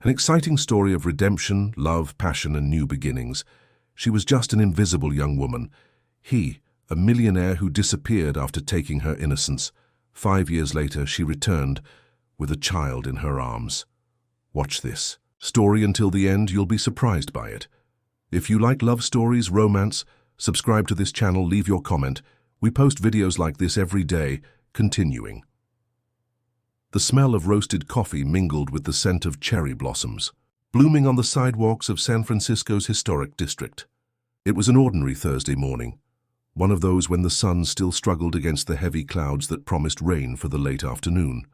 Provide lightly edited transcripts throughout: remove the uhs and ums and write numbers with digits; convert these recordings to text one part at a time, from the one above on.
An exciting story of redemption, love, passion, and new beginnings. She was just an invisible young woman. He, a millionaire who disappeared after taking her innocence. 5 years later, she returned with a child in her arms. Watch this story until the end. You'll be surprised by it. If you like love stories, romance, subscribe to this channel, leave your comment. We post videos like this every day. Continuing. The smell of roasted coffee mingled with the scent of cherry blossoms, blooming on the sidewalks of San Francisco's historic district. It was an ordinary Thursday morning, one of those when the sun still struggled against the heavy clouds that promised rain for the late afternoon.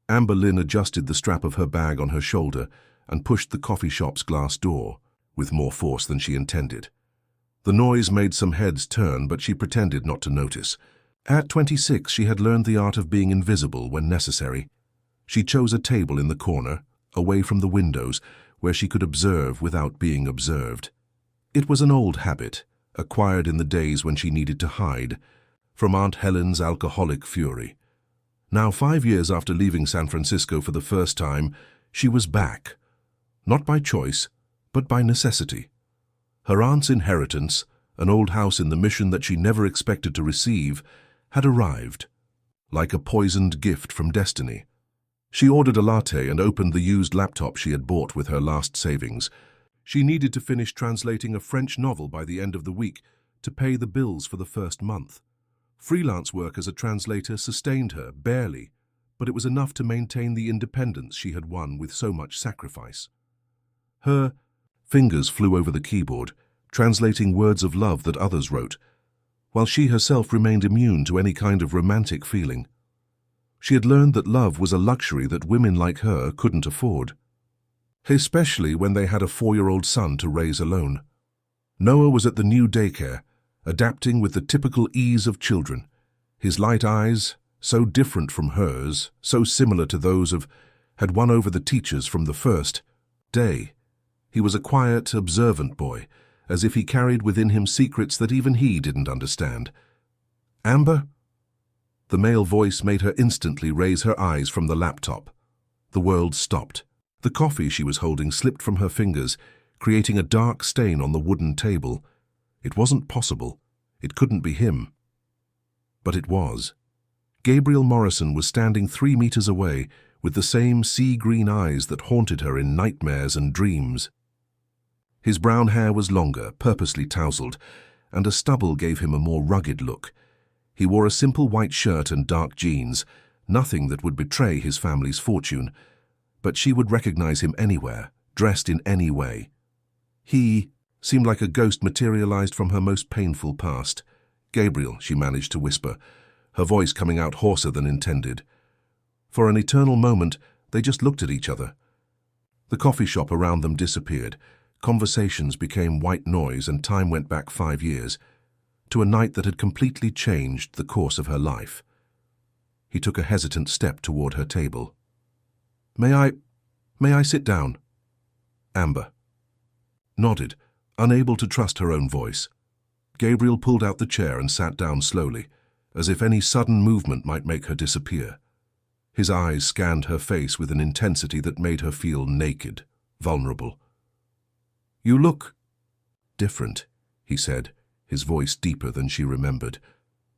Amber Lynn adjusted the strap of her bag on her shoulder and pushed the coffee shop's glass door, with more force than she intended. The noise made some heads turn, but she pretended not to notice. At 26, she had learned the art of being invisible when necessary. She chose a table in the corner, away from the windows, where she could observe without being observed. It was an old habit, acquired in the days when she needed to hide from Aunt Helen's alcoholic fury. Now, 5 years after leaving San Francisco for the first time, she was back. Not by choice, but by necessity. Her aunt's inheritance, an old house in the Mission that she never expected to receive, had arrived, like a poisoned gift from destiny. She ordered a latte and opened the used laptop she had bought with her last savings. She needed to finish translating a French novel by the end of the week to pay the bills for the first month. Freelance work as a translator sustained her, barely, but it was enough to maintain the independence she had won with so much sacrifice. Her fingers flew over the keyboard, translating words of love that others wrote, while she herself remained immune to any kind of romantic feeling. She had learned that love was a luxury that women like her couldn't afford, especially when they had a 4-year-old son to raise alone. Noah was at the new daycare, adapting with the typical ease of children. His light eyes, so different from hers, so similar to those of, had won over the teachers from the first day. He was a quiet, observant boy, as if he carried within him secrets that even he didn't understand. "Amber?" The male voice made her instantly raise her eyes from the laptop. The world stopped. The coffee she was holding slipped from her fingers, creating a dark stain on the wooden table. It wasn't possible. It couldn't be him. But it was. Gabriel Morrison was standing 3 meters away, with the same sea-green eyes that haunted her in nightmares and dreams. His brown hair was longer, purposely tousled, and a stubble gave him a more rugged look. He wore a simple white shirt and dark jeans, nothing that would betray his family's fortune, but she would recognize him anywhere, dressed in any way. He seemed like a ghost materialized from her most painful past. "Gabriel," she managed to whisper, her voice coming out hoarser than intended. For an eternal moment, they just looked at each other. The coffee shop around them disappeared. Conversations became white noise, and time went back 5 years, to a night that had completely changed the course of her life. He took a hesitant step toward her table. May I sit down?" Amber nodded, unable to trust her own voice. Gabriel pulled out the chair and sat down slowly, as if any sudden movement might make her disappear. His eyes scanned her face with an intensity that made her feel naked, vulnerable. "You look different," he said, his voice deeper than she remembered.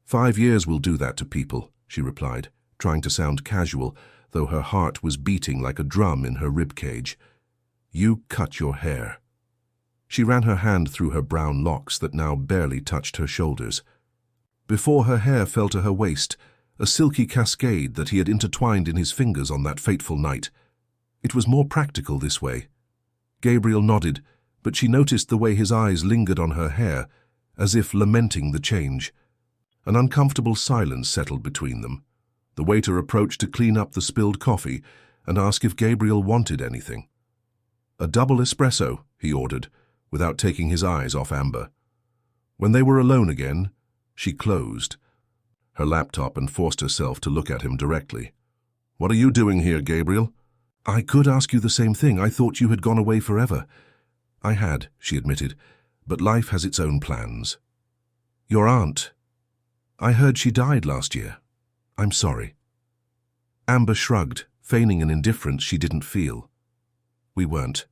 5 years will do that to people," she replied, trying to sound casual, though her heart was beating like a drum in her ribcage. "You cut your hair." She ran her hand through her brown locks that now barely touched her shoulders. Before her hair fell to her waist, a silky cascade that he had intertwined in his fingers on that fateful night. It was more practical this way. Gabriel nodded, but she noticed the way his eyes lingered on her hair, as if lamenting the change. An uncomfortable silence settled between them. The waiter approached to clean up the spilled coffee and ask if Gabriel wanted anything. "A double espresso," he ordered, without taking his eyes off Amber. When they were alone again, she closed her laptop and forced herself to look at him directly. "What are you doing here, Gabriel?" "I could ask you the same thing. I thought you had gone away forever." "I had," she admitted, "but life has its own plans." "Your aunt? I heard she died last year. I'm sorry." Amber shrugged, feigning an indifference she didn't feel. We weren't.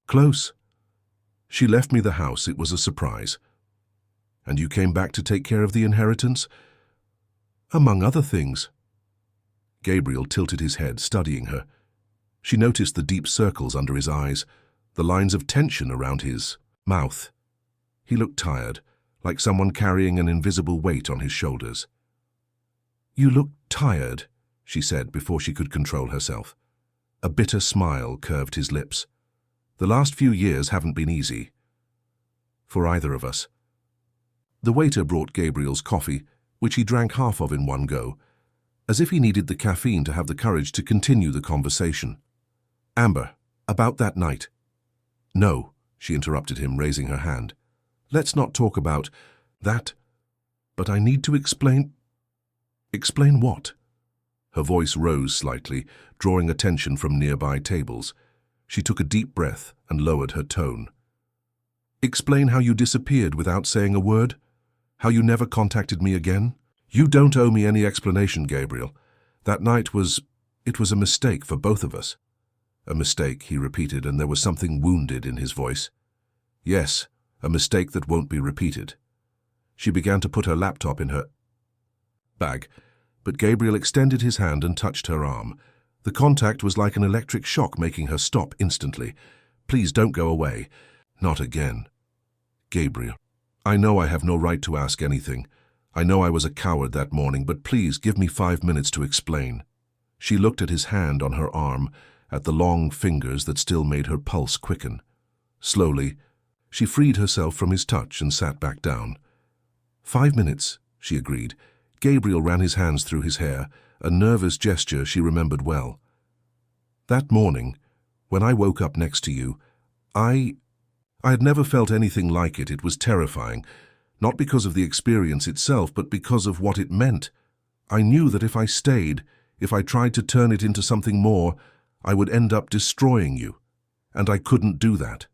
Close. She left me the house. It was a surprise. And you came back to take care of the inheritance? Among other things. Gabriel tilted his head, studying her. She noticed the deep circles under his eyes, the lines of tension around his mouth. He looked tired, like someone carrying an invisible weight on his shoulders. You look tired, she said before she could control herself. A bitter smile curved his lips. The last few years haven't been easy. For either of us. The waiter brought Gabriel's coffee, which he drank half of in one go, as if he needed the caffeine to have the courage to continue the conversation. Amber, about that night. No, she interrupted him, raising her hand. Let's not talk about that. But I need to explain. Explain what? Her voice rose slightly, drawing attention from nearby tables. She took a deep breath and lowered her tone. Explain how you disappeared without saying a word? How you never contacted me again? You don't owe me any explanation, Gabriel. That night it was a mistake for both of us. A mistake, he repeated, and there was something wounded in his voice. Yes, a mistake that won't be repeated. She began to put her laptop in her bag, but Gabriel extended his hand and touched her arm. The contact was like an electric shock, making her stop instantly. Please don't go away. Not again. Gabriel, I know I have no right to ask anything. I know I was a coward that morning, but please give me 5 minutes to explain. She looked at his hand on her arm, at the long fingers that still made her pulse quicken. Slowly, she freed herself from his touch and sat back down. 5 minutes, she agreed. Gabriel ran his hands through his hair, a nervous gesture she remembered well. That morning, when I woke up next to you, I had never felt anything like it. It was terrifying, not because of the experience itself, but because of what it meant. I knew that if I stayed, if I tried to turn it into something more, I would end up destroying you, and I couldn't do that.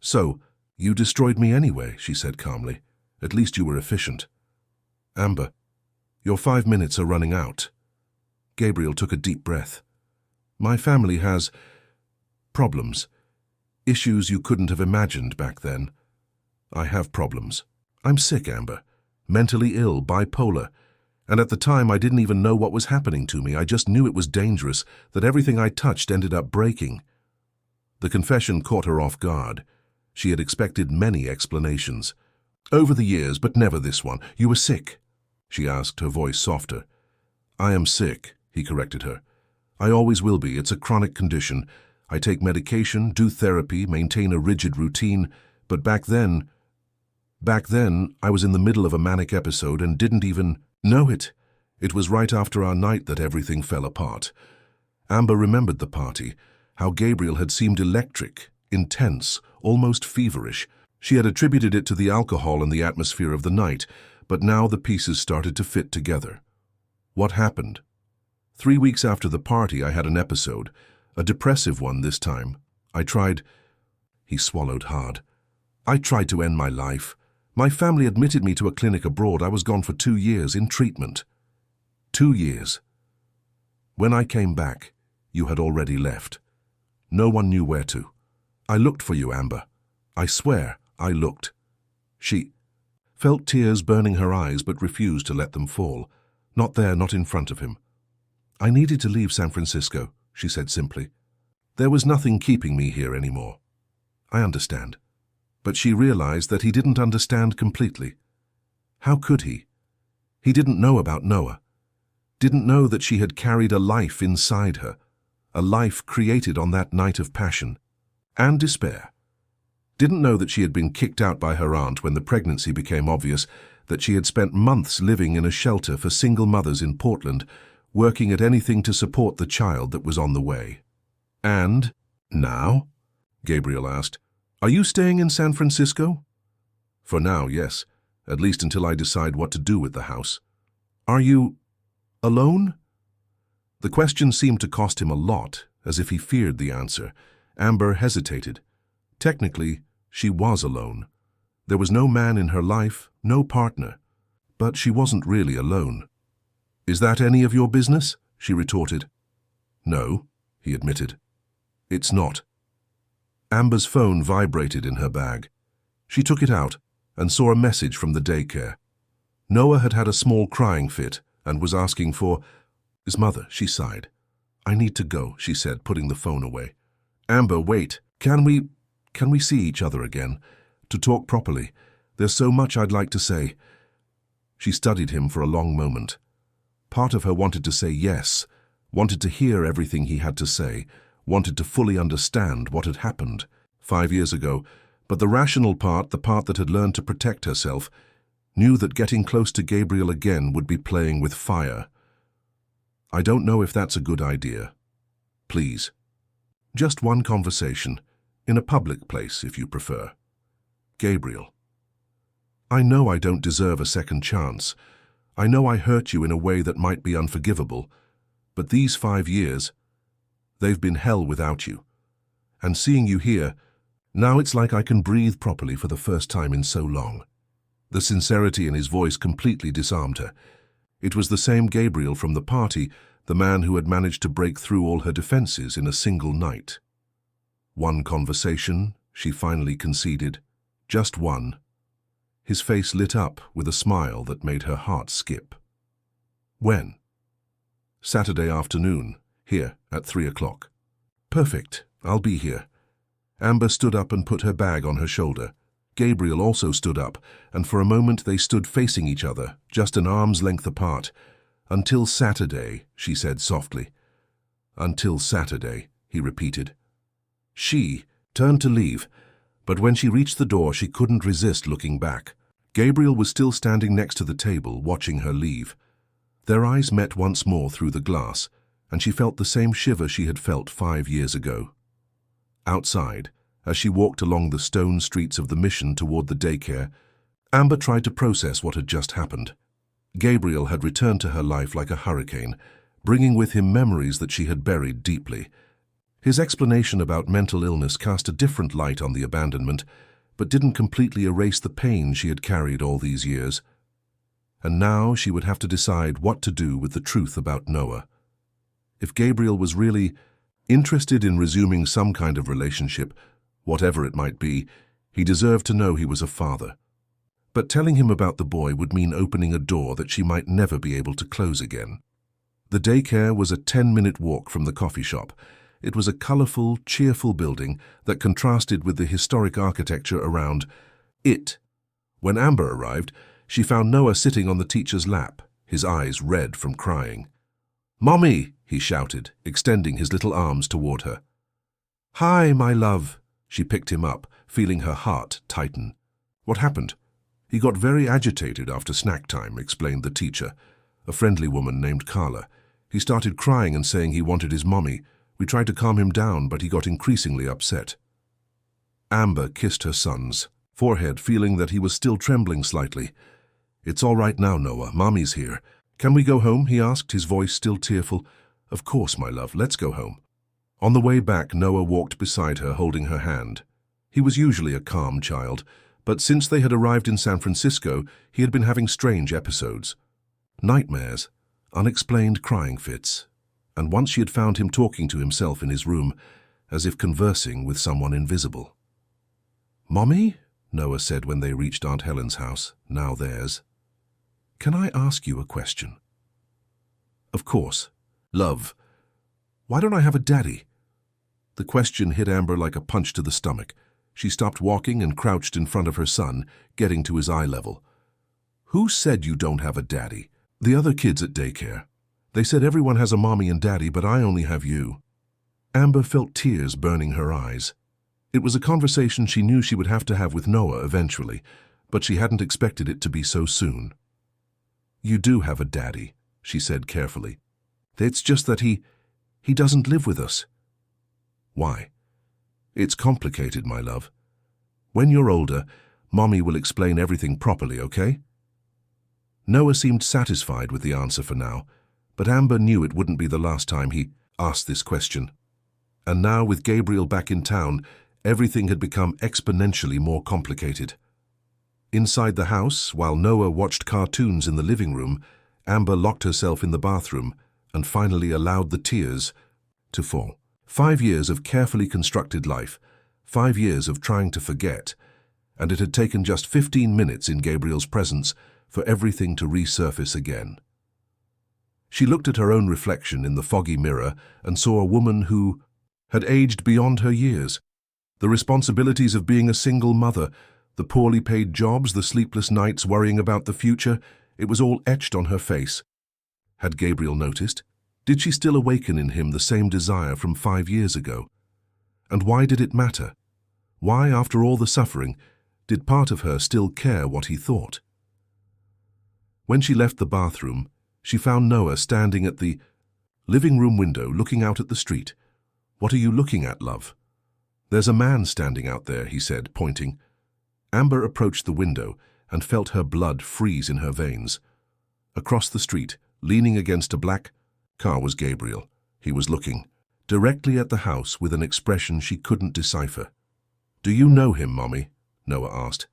So, you destroyed me anyway, she said calmly. At least you were efficient. Amber, your 5 minutes are running out. Gabriel took a deep breath. My family has problems. Issues you couldn't have imagined back then. I have problems. I'm sick, Amber. Mentally ill, bipolar. And at the time I didn't even know what was happening to me. I just knew it was dangerous, that everything I touched ended up breaking. The confession caught her off guard. She had expected many explanations. Over the years, but never this one. You were sick? She asked, her voice softer. I am sick, he corrected her. I always will be. It's a chronic condition. I take medication, do therapy, maintain a rigid routine, but back then I was in the middle of a manic episode and didn't even know it. It was right after our night that everything fell apart. Amber remembered the party, how Gabriel had seemed electric, intense, almost feverish. She had attributed it to the alcohol and the atmosphere of the night, but now the pieces started to fit together. What happened? 3 weeks after the party, I had an episode, a depressive one this time. He swallowed hard. I tried to end my life. My family admitted me to a clinic abroad. I was gone for 2 years in treatment. 2 years. When I came back, you had already left. No one knew where to. I looked for you, Amber. I swear, I looked. She felt tears burning her eyes but refused to let them fall. Not there, not in front of him. I needed to leave San Francisco, she said simply. There was nothing keeping me here anymore. I understand. But she realized that he didn't understand completely. How could he? He didn't know about Noah. Didn't know that she had carried a life inside her, a life created on that night of passion and despair. Didn't know that she had been kicked out by her aunt when the pregnancy became obvious, that she had spent months living in a shelter for single mothers in Portland, working at anything to support the child that was on the way. And now? Gabriel asked. Are you staying in San Francisco? For now, yes, at least until I decide what to do with the house. Are you alone? The question seemed to cost him a lot, as if he feared the answer. Amber hesitated. Technically, she was alone. There was no man in her life, no partner. But she wasn't really alone. Is that any of your business? She retorted. No, he admitted. It's not. Amber's phone vibrated in her bag. She took it out and saw a message from the daycare. Noah had had a small crying fit and was asking for his mother. She sighed. I need to go, she said, putting the phone away. Amber, wait. Can we see each other again? To talk properly. There's so much I'd like to say. She studied him for a long moment. Part of her wanted to say yes, wanted to hear everything he had to say, wanted to fully understand what had happened 5 years ago, but the rational part, the part that had learned to protect herself, knew that getting close to Gabriel again would be playing with fire. I don't know if that's a good idea. Please. Just one conversation, in a public place if you prefer. Gabriel. I know I don't deserve a second chance. I know I hurt you in a way that might be unforgivable, but these 5 years, they've been hell without you. And seeing you here, now it's like I can breathe properly for the first time in so long. The sincerity in his voice completely disarmed her. It was the same Gabriel from the party, the man who had managed to break through all her defenses in a single night. One conversation, she finally conceded. Just one. His face lit up with a smile that made her heart skip. When? Saturday afternoon, here at 3 o'clock. Perfect, I'll be here. Amber stood up and put her bag on her shoulder. Gabriel also stood up, and for a moment they stood facing each other, just an arm's length apart. Until Saturday, she said softly. Until Saturday, he repeated. She turned to leave, but when she reached the door she couldn't resist looking back. Gabriel was still standing next to the table, watching her leave. Their eyes met once more through the glass, and she felt the same shiver she had felt 5 years ago. Outside, as she walked along the stone streets of the Mission toward the daycare, Amber tried to process what had just happened. Gabriel had returned to her life like a hurricane, bringing with him memories that she had buried deeply. His explanation about mental illness cast a different light on the abandonment, but didn't completely erase the pain she had carried all these years. And now she would have to decide what to do with the truth about Noah. If Gabriel was really interested in resuming some kind of relationship, whatever it might be, he deserved to know he was a father. But telling him about the boy would mean opening a door that she might never be able to close again. The daycare was a 10-minute walk from the coffee shop. It was a colorful, cheerful building that contrasted with the historic architecture around it. When Amber arrived, she found Noah sitting on the teacher's lap, his eyes red from crying. "Mommy!" he shouted, extending his little arms toward her. "Hi, my love." She picked him up, feeling her heart tighten. "What happened?" "He got very agitated after snack time," explained the teacher, a friendly woman named Carla. "He started crying and saying he wanted his mommy. We tried to calm him down, but he got increasingly upset." Amber kissed her son's forehead, feeling that he was still trembling slightly. "It's all right now, Noah. Mommy's here. Can we go home?" he asked, his voice still tearful. "Of course, my love. Let's go home." On the way back, Noah walked beside her, holding her hand. He was usually a calm child, but since they had arrived in San Francisco, he had been having strange episodes. Nightmares, unexplained crying fits, and once she had found him talking to himself in his room, as if conversing with someone invisible. "Mommy?" Noah said when they reached Aunt Helen's house, now theirs. "Can I ask you a question?" "Of course. Love. Why don't I have a daddy?" The question hit Amber like a punch to the stomach. She stopped walking and crouched in front of her son, getting to his eye level. "Who said you don't have a daddy?" "The other kids at daycare. They said everyone has a mommy and daddy, but I only have you." Amber felt tears burning her eyes. It was a conversation she knew she would have to have with Noah eventually, but she hadn't expected it to be so soon. "You do have a daddy," she said carefully. "It's just that he doesn't live with us." "Why?" "It's complicated, my love. When you're older, Mommy will explain everything properly, okay?" Noah seemed satisfied with the answer for now, but Amber knew it wouldn't be the last time he asked this question. And now, with Gabriel back in town, everything had become exponentially more complicated. Inside the house, while Noah watched cartoons in the living room, Amber locked herself in the bathroom and finally allowed the tears to fall. 5 years of carefully constructed life, 5 years of trying to forget, and it had taken just 15 minutes in Gabriel's presence for everything to resurface again. She looked at her own reflection in the foggy mirror and saw a woman who had aged beyond her years. The responsibilities of being a single mother, the poorly paid jobs, the sleepless nights worrying about the future, it was all etched on her face. Had Gabriel noticed? Did she still awaken in him the same desire from 5 years ago? And why did it matter? Why, after all the suffering, did part of her still care what he thought? When she left the bathroom, she found Noah standing at the living room window looking out at the street. "What are you looking at, love?" "There's a man standing out there," he said, pointing. Amber approached the window and felt her blood freeze in her veins. Across the street, leaning against a black car, was Gabriel. He was looking directly at the house with an expression she couldn't decipher. "Do you know him, Mommy?" Noah asked.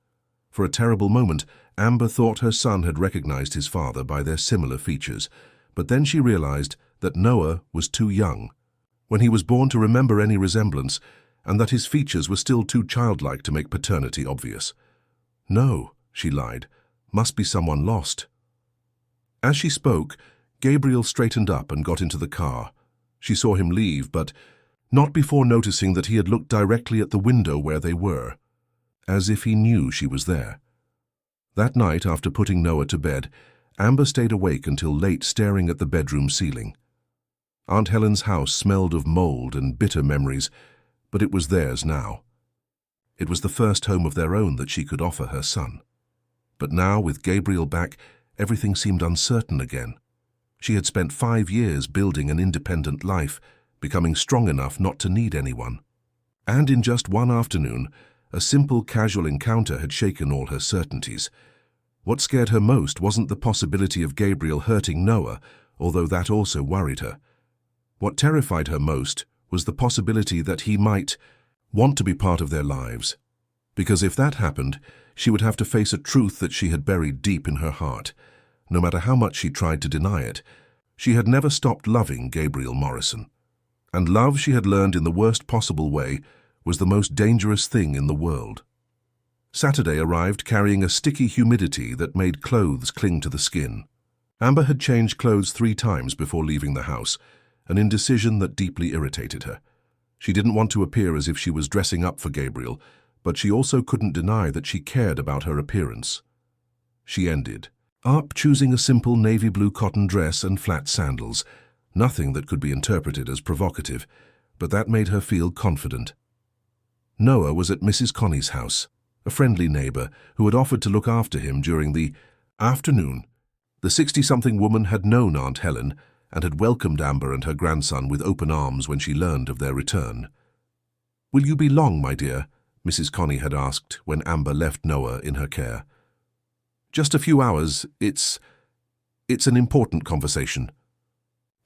For a terrible moment, Amber thought her son had recognized his father by their similar features, but then she realized that Noah was too young when he was born to remember any resemblance, and that his features were still too childlike to make paternity obvious. "No," she lied. "Must be someone lost." As she spoke, Gabriel straightened up and got into the car. She saw him leave, but not before noticing that he had looked directly at the window where they were, as if he knew she was there. That night, after putting Noah to bed, Amber stayed awake until late, staring at the bedroom ceiling. Aunt Helen's house smelled of mold and bitter memories, but it was theirs now. It was the first home of their own that she could offer her son. But now, with Gabriel back, everything seemed uncertain again. She had spent 5 years building an independent life, becoming strong enough not to need anyone. And in just one afternoon, a simple casual encounter had shaken all her certainties. What scared her most wasn't the possibility of Gabriel hurting Noah, although that also worried her. What terrified her most was the possibility that he might want to be part of their lives. Because if that happened, she would have to face a truth that she had buried deep in her heart. No matter how much she tried to deny it, she had never stopped loving Gabriel Morrison. And love, she had learned in the worst possible way, was the most dangerous thing in the world. Saturday arrived carrying a sticky humidity that made clothes cling to the skin. Amber had changed clothes 3 times before leaving the house, an indecision that deeply irritated her. She didn't want to appear as if she was dressing up for Gabriel, but she also couldn't deny that she cared about her appearance. She ended up choosing a simple navy blue cotton dress and flat sandals, nothing that could be interpreted as provocative, but that made her feel confident. Noah was at Mrs. Connie's house, a friendly neighbor who had offered to look after him during the afternoon. The 60-something woman had known Aunt Helen and had welcomed Amber and her grandson with open arms when she learned of their return. "Will you be long, my dear?" Mrs. Connie had asked when Amber left Noah in her care. "Just a few hours. It's an important conversation."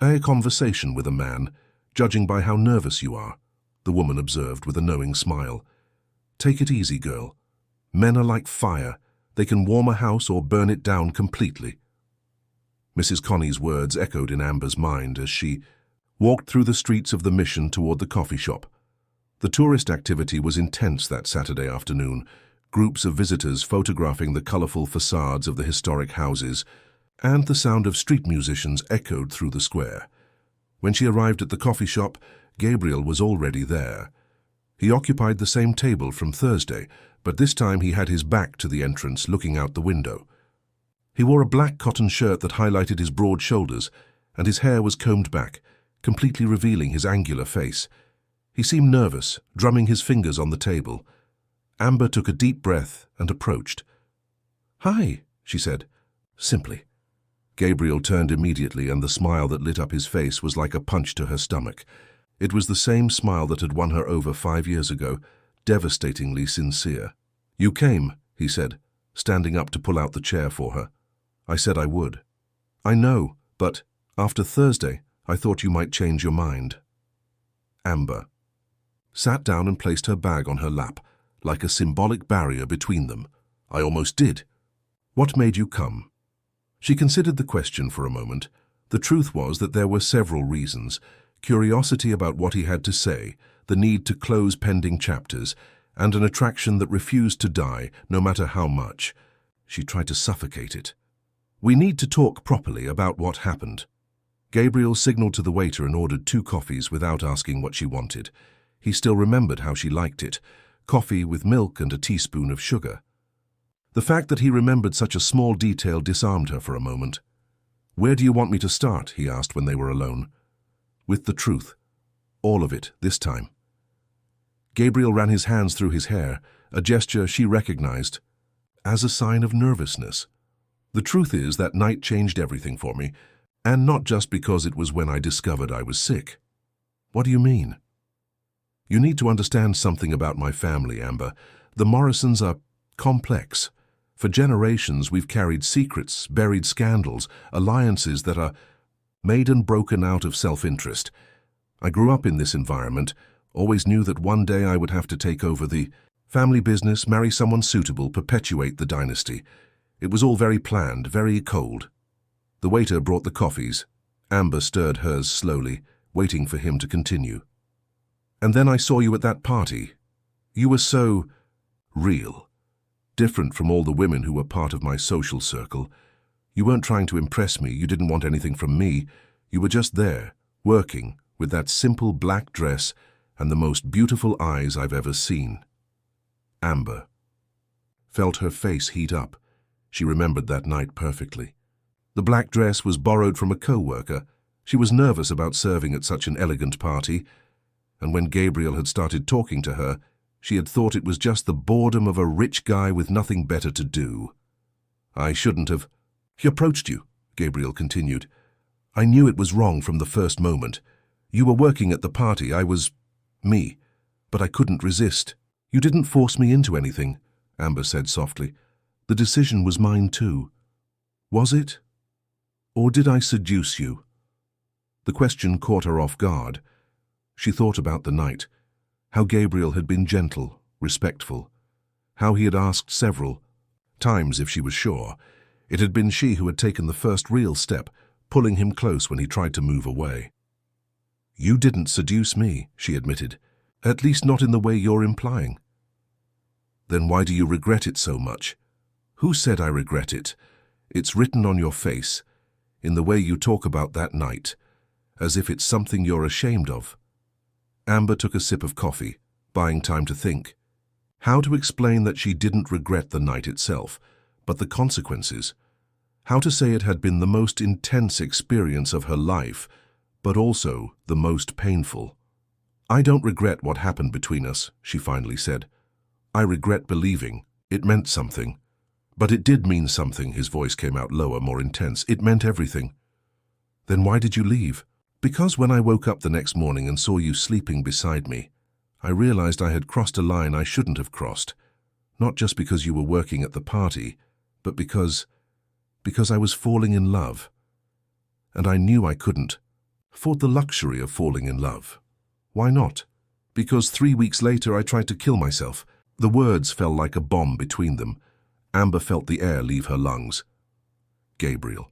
"A conversation with a man, judging by how nervous you are," the woman observed with a knowing smile. "Take it easy, girl. Men are like fire. They can warm a house or burn it down completely." Mrs. Connie's words echoed in Amber's mind as she walked through the streets of the Mission toward the coffee shop. The tourist activity was intense that Saturday afternoon, groups of visitors photographing the colorful facades of the historic houses, and the sound of street musicians echoed through the square. When she arrived at the coffee shop, Gabriel was already there. He occupied the same table from Thursday, but this time he had his back to the entrance, looking out the window. He wore a black cotton shirt that highlighted his broad shoulders, and his hair was combed back, completely revealing his angular face. He seemed nervous, drumming his fingers on the table. Amber took a deep breath and approached. "Hi," she said, simply. Gabriel turned immediately, and the smile that lit up his face was like a punch to her stomach. It was the same smile that had won her over 5 years ago, devastatingly sincere. "You came," he said, standing up to pull out the chair for her. "I said I would." "I know, but after Thursday, I thought you might change your mind." Amber sat down and placed her bag on her lap, like a symbolic barrier between them. "I almost did. What made you come?" She considered the question for a moment. The truth was that there were several reasons. curiosity about what he had to say, the need to close pending chapters, and an attraction that refused to die, no matter how much. She tried to suffocate it. "We need to talk properly about what happened." Gabriel signaled to the waiter and ordered 2 coffees without asking what she wanted. He still remembered how she liked it, coffee with milk and a teaspoon of sugar. The fact that he remembered such a small detail disarmed her for a moment. "Where do you want me to start?" he asked when they were alone. "With the truth. All of it, this time." Gabriel ran his hands through his hair, a gesture she recognized as a sign of nervousness. "The truth is that night changed everything for me, and not just because it was when I discovered I was sick." "What do you mean?" "You need to understand something about my family, Amber. The Morrisons are complex. For generations we've carried secrets, buried scandals, alliances that are made and broken out of self-interest. I grew up in this environment, always knew that one day I would have to take over the family business, marry someone suitable, perpetuate the dynasty. It was all very planned, very cold." The waiter brought the coffees. Amber stirred hers slowly, waiting for him to continue. "And then I saw you at that party. You were so real. Different from all the women who were part of my social circle. You weren't trying to impress me, you didn't want anything from me. You were just there, working, with that simple black dress and the most beautiful eyes I've ever seen." Amber felt her face heat up. She remembered that night perfectly. The black dress was borrowed from a co-worker. She was nervous about serving at such an elegant party, and when Gabriel had started talking to her, she had thought it was just the boredom of a rich guy with nothing better to do. "I shouldn't have." "He approached you," Gabriel continued. "I knew it was wrong from the first moment. You were working at the party, I was me, but I couldn't resist." "You didn't force me into anything," Amber said softly. "The decision was mine too." "Was it? Or did I seduce you?" The question caught her off guard. She thought about the night, how Gabriel had been gentle, respectful, how he had asked several times if she was sure. It had been she who had taken the first real step, pulling him close when he tried to move away. "You didn't seduce me," she admitted. "At least not in the way you're implying." "Then why do you regret it so much?" "Who said I regret it? It's written on your face, in the way you talk about that night, as if it's something you're ashamed of." Amber took a sip of coffee, buying time to think. How to explain that she didn't regret the night itself, but the consequences? How to say it had been the most intense experience of her life, but also the most painful? "I don't regret what happened between us," she finally said. "I regret believing. It meant something." "But it did mean something," his voice came out lower, more intense. "It meant everything." "Then why did you leave?" "Because when I woke up the next morning and saw you sleeping beside me, I realized I had crossed a line I shouldn't have crossed. Not just because you were working at the party, but because I was falling in love. And I knew I couldn't afford the luxury of falling in love." "Why not?" "Because 3 weeks later I tried to kill myself." The words fell like a bomb between them. Amber felt the air leave her lungs. "Gabriel,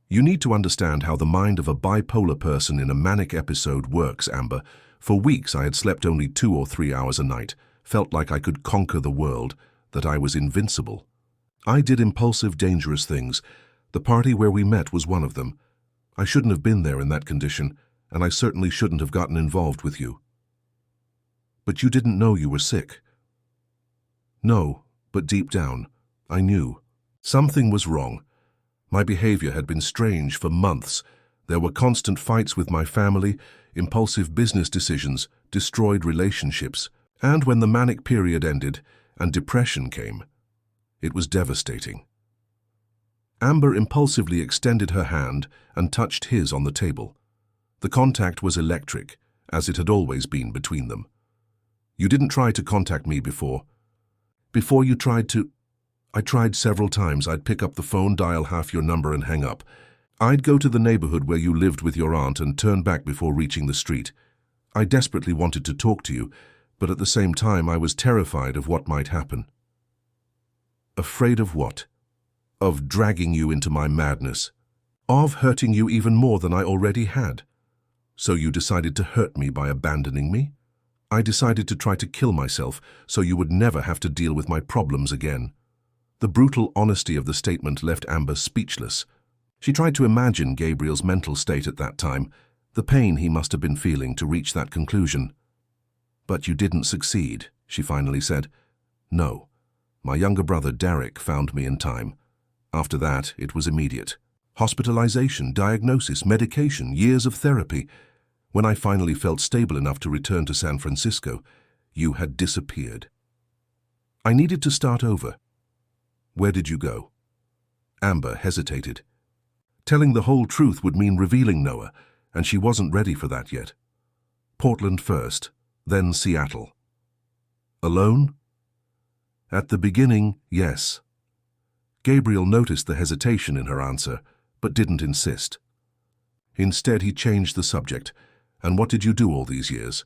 you need to understand how the mind of a bipolar person in a manic episode works, Amber. For weeks I had slept only 2 or 3 hours a night, felt like I could conquer the world, that I was invincible. I did impulsive, dangerous things. The party where we met was one of them. I shouldn't have been there in that condition, and I certainly shouldn't have gotten involved with you." "But you didn't know you were sick." "No, but deep down, I knew. Something was wrong. My behavior had been strange for months. There were constant fights with my family, impulsive business decisions, destroyed relationships. And when the manic period ended and depression came, it was devastating." Amber impulsively extended her hand and touched his on the table. The contact was electric, as it had always been between them. "You didn't try to contact me before." "Before you tried to—" "I tried several times. I'd pick up the phone, dial half your number and hang up. I'd go to the neighborhood where you lived with your aunt and turn back before reaching the street. I desperately wanted to talk to you, but at the same time I was terrified of what might happen." "Afraid of what?" "Of dragging you into my madness. Of hurting you even more than I already had." So you decided to hurt me by abandoning me? I decided to try to kill myself so you would never have to deal with my problems again. The brutal honesty of the statement left Amber speechless. She tried to imagine Gabriel's mental state at that time, the pain he must have been feeling to reach that conclusion. But you didn't succeed, she finally said. No. My younger brother Derek found me in time. After that, it was immediate. Hospitalization, diagnosis, medication, years of therapy. When I finally felt stable enough to return to San Francisco, you had disappeared. I needed to start over. Where did you go? Amber hesitated. Telling the whole truth would mean revealing Noah, and she wasn't ready for that yet. Portland first, then Seattle. Alone? At the beginning, yes. Gabriel noticed the hesitation in her answer, but didn't insist. Instead, he changed the subject. And what did you do all these years?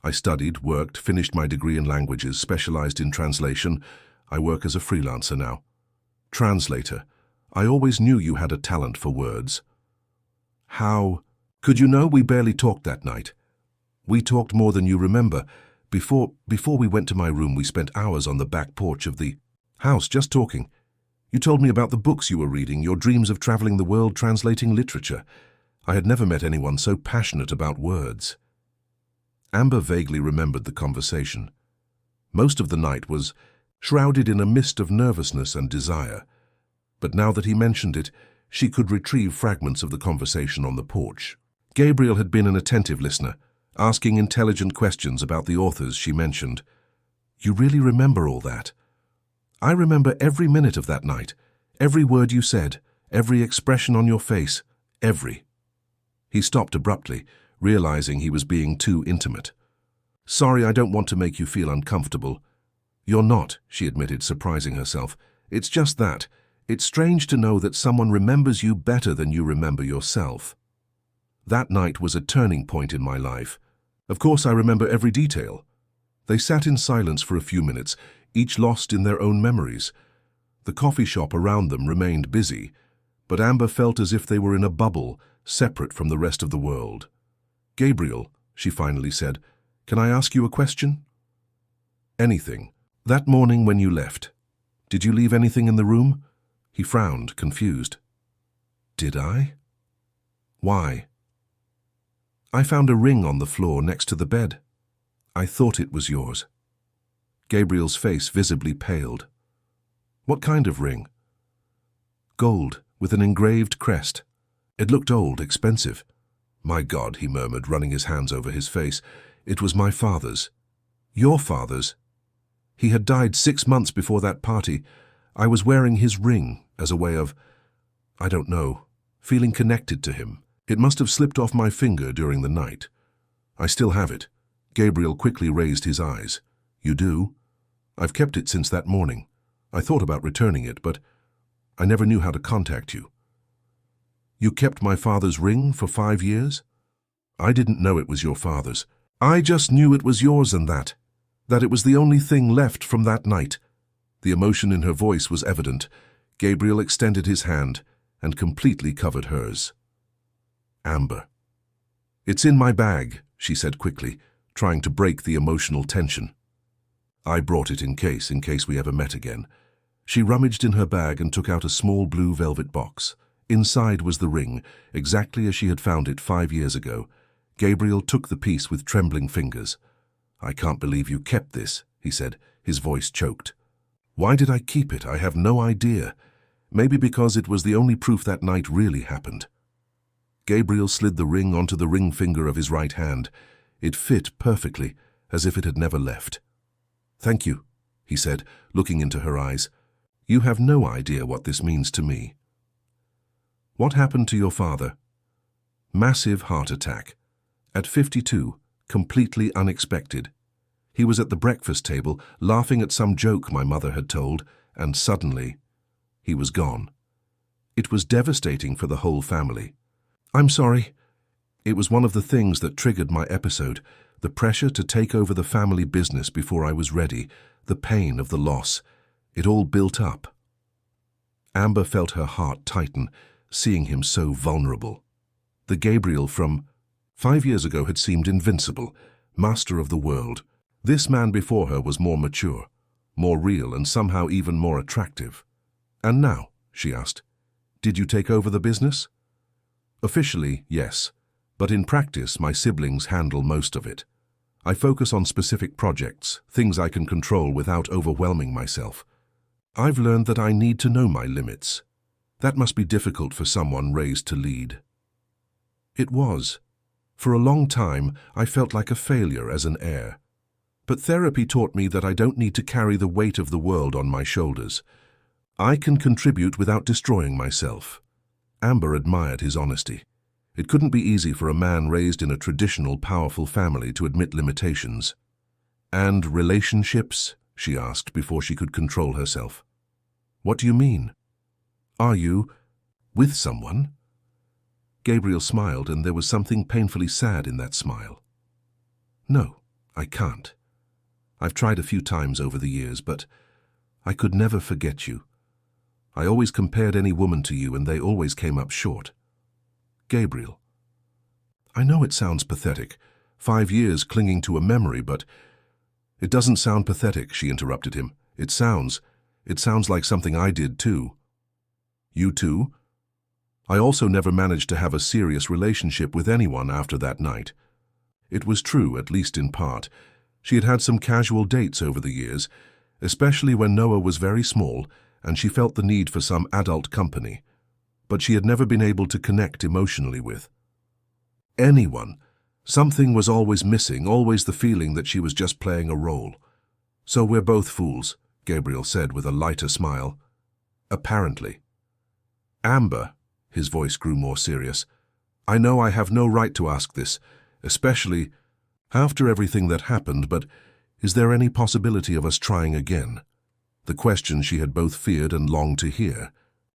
I studied, worked, finished my degree in languages, specialized in translation. I work as a freelancer now. Translator. I always knew you had a talent for words. How? Could you know we barely talked that night? We talked more than you remember. Before we went to my room, we spent hours on the back porch of the house just talking. You told me about the books you were reading, your dreams of traveling the world translating literature. I had never met anyone so passionate about words. Amber vaguely remembered the conversation. Most of the night was shrouded in a mist of nervousness and desire. But now that he mentioned it, she could retrieve fragments of the conversation on the porch. Gabriel had been an attentive listener, asking intelligent questions about the authors she mentioned. You really remember all that? I remember every minute of that night, every word you said, every expression on your face, every. He stopped abruptly, realizing he was being too intimate. Sorry, I don't want to make you feel uncomfortable. You're not, she admitted, surprising herself. It's just that. It's strange to know that someone remembers you better than you remember yourself. That night was a turning point in my life. Of course, I remember every detail. They sat in silence for a few minutes, each lost in their own memories. The coffee shop around them remained busy, but Amber felt as if they were in a bubble, separate from the rest of the world. Gabriel, she finally said, can I ask you a question? Anything. That morning when you left, did you leave anything in the room? He frowned, confused. Did I? Why? I found a ring on the floor next to the bed. I thought it was yours. Gabriel's face visibly paled. What kind of ring? Gold, with an engraved crest. It looked old, expensive. My God, he murmured, running his hands over his face. It was my father's. Your father's? He had died 6 months before that party. I was wearing his ring as a way of, I don't know, feeling connected to him. It must have slipped off my finger during the night. I still have it. Gabriel quickly raised his eyes. You do? I've kept it since that morning. I thought about returning it, but I never knew how to contact you. You kept my father's ring for 5 years? I didn't know it was your father's. I just knew it was yours and that it was the only thing left from that night. The emotion in her voice was evident. Gabriel extended his hand and completely covered hers. Amber. It's in my bag, she said quickly, trying to break the emotional tension. I brought it in case we ever met again. She rummaged in her bag and took out a small blue velvet box. Inside was the ring, exactly as she had found it 5 years ago. Gabriel took the piece with trembling fingers. I can't believe you kept this, he said, his voice choked. Why did I keep it? I have no idea. Maybe because it was the only proof that night really happened. Gabriel slid the ring onto the ring finger of his right hand. It fit perfectly, as if it had never left. Thank you, he said, looking into her eyes. You have no idea what this means to me. What happened to your father? Massive heart attack. At 52, completely unexpected. He was at the breakfast table, laughing at some joke my mother had told, and suddenly, he was gone. It was devastating for the whole family. I'm sorry. It was one of the things that triggered my episode, the pressure to take over the family business before I was ready, the pain of the loss. It all built up. Amber felt her heart tighten, seeing him so vulnerable. The Gabriel from 5 years ago had seemed invincible, master of the world. This man before her was more mature, more real, and somehow even more attractive. "And now?" she asked. "Did you take over the business?" "Officially, yes, but in practice my siblings handle most of it. I focus on specific projects, things I can control without overwhelming myself. I've learned that I need to know my limits. That must be difficult for someone raised to lead." It was. For a long time, I felt like a failure as an heir. But therapy taught me that I don't need to carry the weight of the world on my shoulders. I can contribute without destroying myself. Amber admired his honesty. It couldn't be easy for a man raised in a traditional, powerful family to admit limitations. "And relationships?" she asked before she could control herself. "What do you mean? Are you with someone?" Gabriel smiled, and there was something painfully sad in that smile. "No, I can't. I've tried a few times over the years, but I could never forget you. I always compared any woman to you, and they always came up short." "Gabriel, I know it sounds pathetic, 5 years clinging to a memory, but—" "It doesn't sound pathetic," she interrupted him. It sounds like something I did too." "You too?" "I also never managed to have a serious relationship with anyone after that night." It was true, at least in part. She had had some casual dates over the years, especially when Noah was very small, and she felt the need for some adult company. But she had never been able to connect emotionally with anyone. Something was always missing, always the feeling that she was just playing a role. "So we're both fools," Gabriel said with a lighter smile. "Apparently." "Amber," his voice grew more serious, "I know I have no right to ask this, especially after everything that happened, but is there any possibility of us trying again?" The question she had both feared and longed to hear.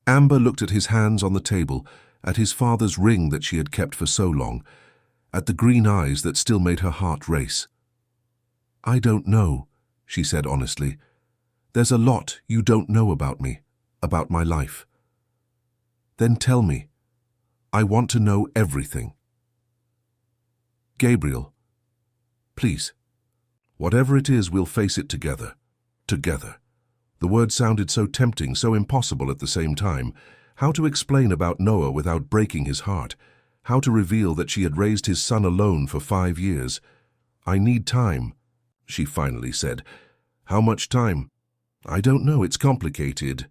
Amber looked at his hands on the table, at his father's ring that she had kept for so long, at the green eyes that still made her heart race. "I don't know," she said honestly. "There's a lot you don't know about me, about my life." "Then tell me. I want to know everything." "Gabriel, please. Whatever it is, we'll face it together. Together." The word sounded so tempting, so impossible at the same time. How to explain about Noah without breaking his heart? How to reveal that she had raised his son alone for 5 years? "I need time," she finally said. "How much time?" "I don't know, it's complicated."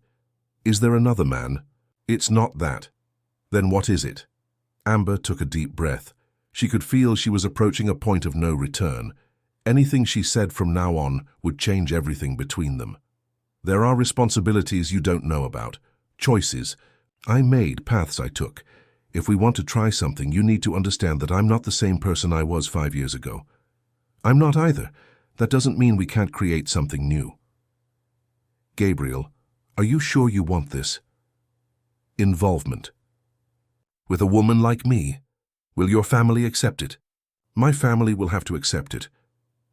"Is there another man?" "It's not that." "Then what is it?" Amber took a deep breath. She could feel she was approaching a point of no return. Anything she said from now on would change everything between them. "There are responsibilities you don't know about. Choices I made, paths I took. If we want to try something, you need to understand that I'm not the same person I was 5 years ago." "I'm not either. That doesn't mean we can't create something new." "Gabriel, are you sure you want this?" "Involvement." "With a woman like me? Will your family accept it?" "My family will have to accept it."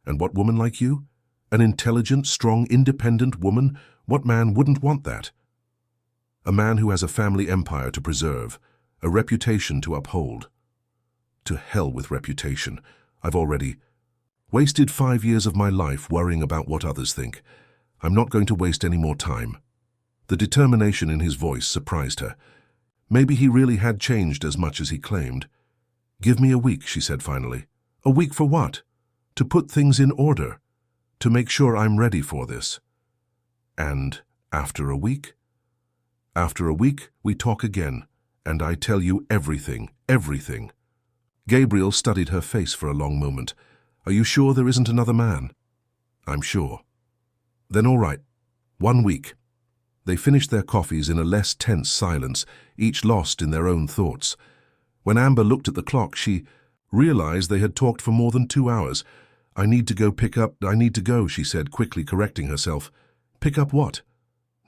"And what woman like you? An intelligent, strong, independent woman? What man wouldn't want that?" "A man who has a family empire to preserve, a reputation to uphold." To hell with reputation. I've already wasted 5 years of my life worrying about what others think. I'm not going to waste any more time. The determination in his voice surprised her. Maybe he really had changed as much as he claimed. "Give me a week," she said finally. "A week for what?" "To put things in order. To make sure I'm ready for this." "And after a week?" "After a week, we talk again, and I tell you everything, everything." Gabriel studied her face for a long moment. "Are you sure there isn't another man?" "I'm sure." "Then all right. 1 week." They finished their coffees in a less tense silence, each lost in their own thoughts. When Amber looked at the clock, she realized they had talked for more than 2 hours. I need to go, she said, quickly correcting herself. "Pick up what?"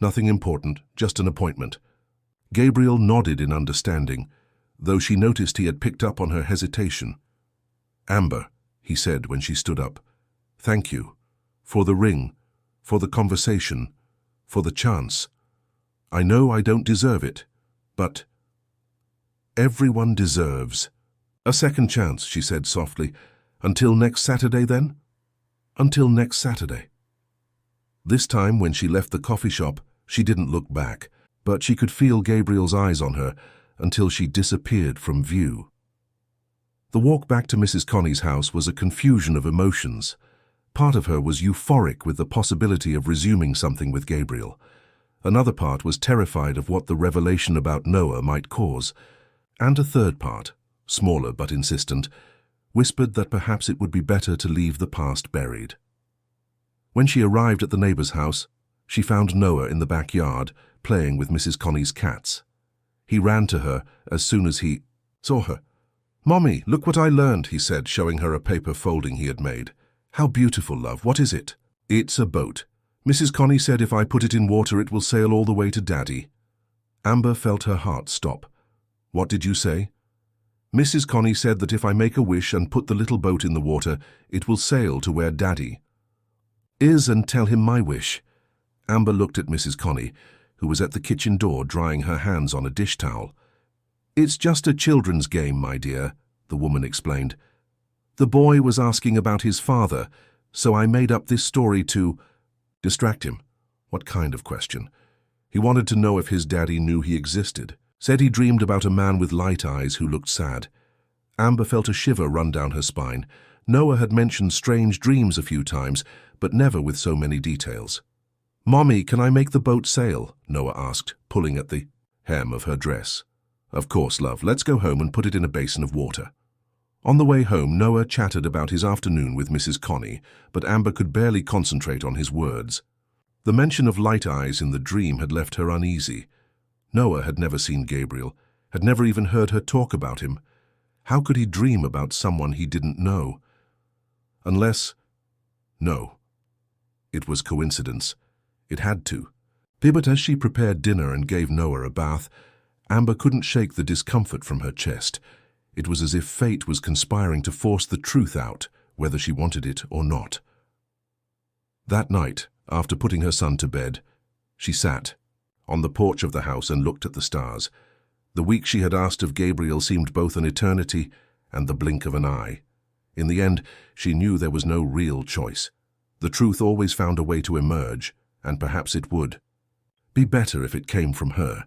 "Nothing important, just an appointment." Gabriel nodded in understanding, though she noticed he had picked up on her hesitation. "Amber," he said when she stood up, "thank you. For the ring, for the conversation, for the chance. I know I don't deserve it, but everyone deserves A second chance, she said softly. Until next Saturday, then? Until next Saturday. This time, when she left the coffee shop, she didn't look back, but she could feel Gabriel's eyes on her until she disappeared from view. The walk back to Mrs. Connie's house was a confusion of emotions. Part of her was euphoric with the possibility of resuming something with Gabriel. Another part was terrified of what the revelation about Noah might cause. And a third part, smaller but insistent, whispered that perhaps it would be better to leave the past buried. When she arrived at the neighbor's house, she found Noah in the backyard, playing with Mrs. Connie's cats. He ran to her as soon as he saw her. "Mommy, look what I learned," he said, showing her a paper folding he had made. "How beautiful, love. What is it?" "It's a boat. Mrs. Connie said if I put it in water it will sail all the way to Daddy." Amber felt her heart stop. "What did you say?" "Mrs. Connie said that if I make a wish and put the little boat in the water, it will sail to where Daddy is, and tell him my wish." Amber looked at Mrs. Connie, who was at the kitchen door drying her hands on a dish towel. "It's just a children's game, my dear," the woman explained. "The boy was asking about his father, so I made up this story to distract him." What kind of question? He wanted to know if his daddy knew he existed. Said he dreamed about a man with light eyes who looked sad. Amber felt a shiver run down her spine. Noah had mentioned strange dreams a few times, but never with so many details. "Mommy, can I make the boat sail?" Noah asked, pulling at the hem of her dress. "Of course, love. Let's go home and put it in a basin of water." On the way home, Noah chatted about his afternoon with Mrs. Connie, but Amber could barely concentrate on his words. The mention of light eyes in the dream had left her uneasy. Noah had never seen Gabriel, had never even heard her talk about him. How could he dream about someone he didn't know? Unless... No. It was coincidence. It had to. But as she prepared dinner and gave Noah a bath, Amber couldn't shake the discomfort from her chest. It was as if fate was conspiring to force the truth out, whether she wanted it or not. That night, after putting her son to bed, she sat on the porch of the house and looked at the stars. The week she had asked of Gabriel seemed both an eternity and the blink of an eye. In the end, she knew there was no real choice. The truth always found a way to emerge, and perhaps it would be better if it came from her.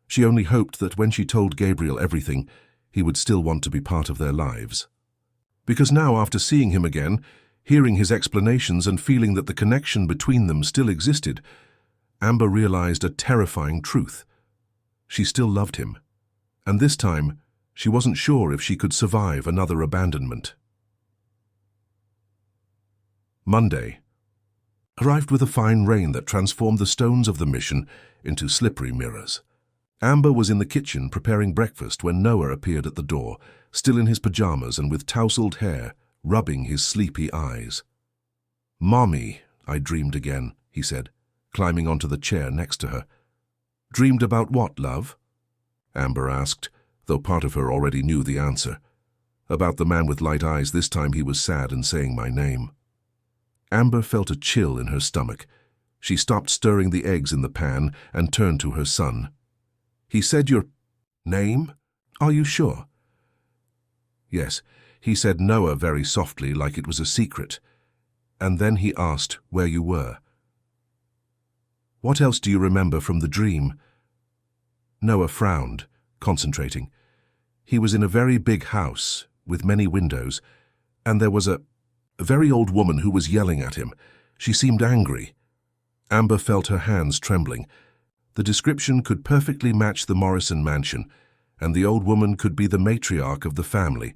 She only hoped that when she told Gabriel everything, he would still want to be part of their lives. Because now, after seeing him again, hearing his explanations and feeling that the connection between them still existed, Amber realized a terrifying truth. She still loved him, and this time she wasn't sure if she could survive another abandonment. Monday arrived with a fine rain that transformed the stones of the mission into slippery mirrors. Amber was in the kitchen preparing breakfast when Noah appeared at the door, still in his pajamas and with tousled hair, rubbing his sleepy eyes. "Mommy, I dreamed again," he said, climbing onto the chair next to her. "Dreamed about what, love?" Amber asked, though part of her already knew the answer. About the man with light eyes. This time he was sad and saying my name. Amber felt a chill in her stomach. She stopped stirring the eggs in the pan and turned to her son. "He said your name? Are you sure?" "Yes, he said Noah very softly, like it was a secret. And then he asked where you were." "What else do you remember from the dream?" Noah frowned, concentrating. He was in a very big house, with many windows, and there was a very old woman who was yelling at him. She seemed angry. Amber felt her hands trembling. The description could perfectly match the Morrison mansion, and the old woman could be the matriarch of the family,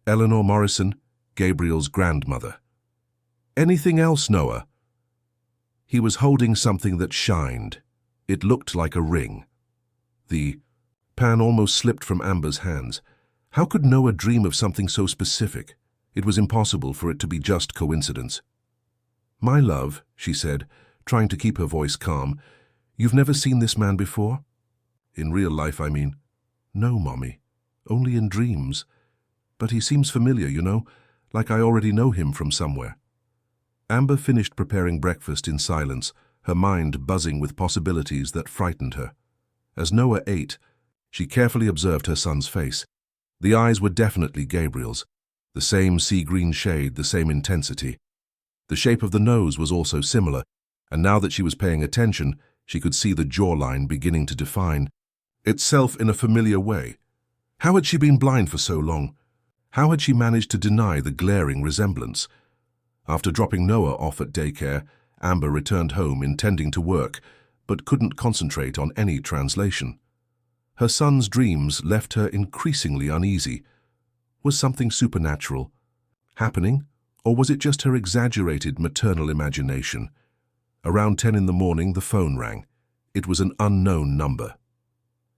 Eleanor Morrison, Gabriel's grandmother. "Anything else, Noah?" He was holding something that shined. It looked like a ring. The pan almost slipped from Amber's hands. How could Noah dream of something so specific? It was impossible for it to be just coincidence. "My love," she said, trying to keep her voice calm, "you've never seen this man before?" "In real life, I mean." "No, Mommy. Only in dreams. But he seems familiar, you know, like I already know him from somewhere." Amber finished preparing breakfast in silence, her mind buzzing with possibilities that frightened her. As Noah ate, she carefully observed her son's face. The eyes were definitely Gabriel's, the same sea-green shade, the same intensity. The shape of the nose was also similar, and now that she was paying attention, she could see the jawline beginning to define itself in a familiar way. How had she been blind for so long? How had she managed to deny the glaring resemblance? After dropping Noah off at daycare, Amber returned home intending to work, but couldn't concentrate on any translation. Her son's dreams left her increasingly uneasy. Was something supernatural happening, or was it just her exaggerated maternal imagination? Around 10 in the morning, the phone rang. It was an unknown number.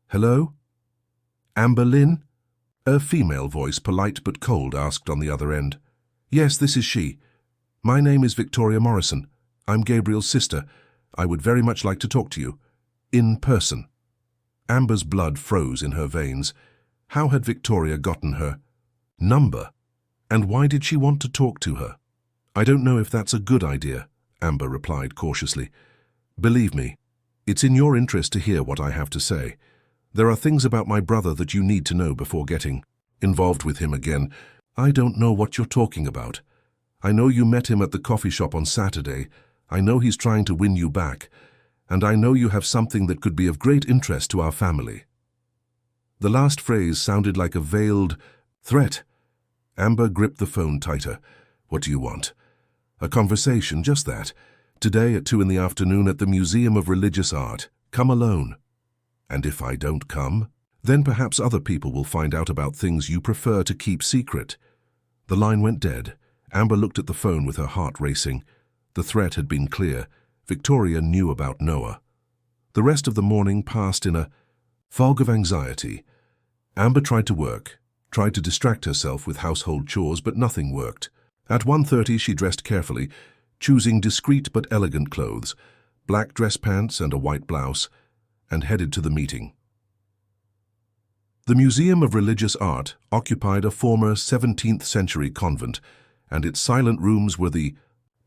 "Hello? Amber Lynn?" A female voice, polite but cold, asked on the other end. "Yes, this is she. My name is Victoria Morrison. I'm Gabriel's sister. I would very much like to talk to you. In person." Amber's blood froze in her veins. How had Victoria gotten her number? And why did she want to talk to her? "I don't know if that's a good idea," Amber replied cautiously. "Believe me, it's in your interest to hear what I have to say. There are things about my brother that you need to know before getting involved with him again." "I don't know what you're talking about. I know you met him at the coffee shop on Saturday. I know he's trying to win you back. And I know you have something that could be of great interest to our family." The last phrase sounded like a veiled threat. Amber gripped the phone tighter. "What do you want?" "A conversation, just that. Today at 2 in the afternoon at the Museum of Religious Art. Come alone." "And if I don't come?" "Then perhaps other people will find out about things you prefer to keep secret." The line went dead. Amber looked at the phone with her heart racing. The threat had been clear. Victoria knew about Noah. The rest of the morning passed in a fog of anxiety. Amber tried to work, tried to distract herself with household chores, but nothing worked. At 1:30 she dressed carefully, choosing discreet but elegant clothes, black dress pants and a white blouse, and headed to the meeting. The Museum of Religious Art occupied a former 17th century convent, and its silent rooms were the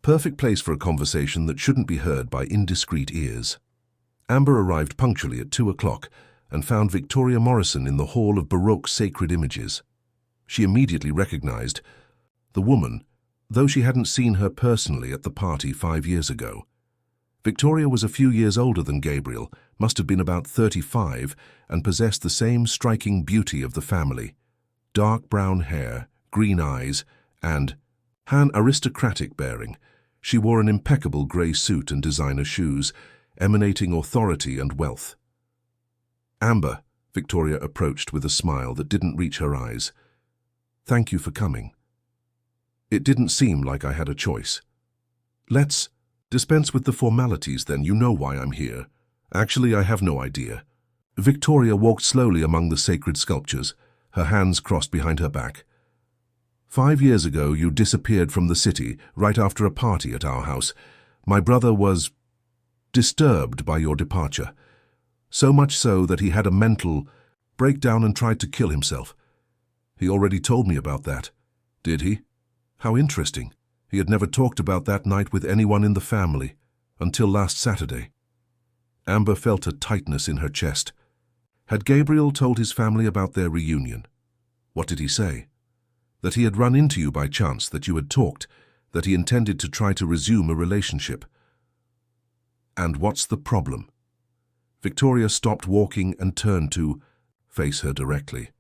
perfect place for a conversation that shouldn't be heard by indiscreet ears. Amber arrived punctually at 2 o'clock and found Victoria Morrison in the Hall of Baroque Sacred Images. She immediately recognized the woman, though she hadn't seen her personally at the party 5 years ago. Victoria was a few years older than Gabriel, must have been about 35, and possessed the same striking beauty of the family. Dark brown hair, green eyes, and an aristocratic bearing. She wore an impeccable grey suit and designer shoes, emanating authority and wealth. "Amber," Victoria approached with a smile that didn't reach her eyes. "Thank you for coming. It didn't seem like I had a choice." "Let's dispense with the formalities then. You know why I'm here." "Actually, I have no idea." Victoria walked slowly among the sacred sculptures, her hands crossed behind her back. 5 years ago, you disappeared from the city right after a party at our house. My brother was disturbed by your departure, so much so that he had a mental breakdown and tried to kill himself. He already told me about that." "Did he? How interesting. He had never talked about that night with anyone in the family, until last Saturday." Amber felt a tightness in her chest. Had Gabriel told his family about their reunion? What did he say? That he had run into you by chance, that you had talked, that he intended to try to resume a relationship. "And what's the problem?" Victoria stopped walking and turned to face her directly.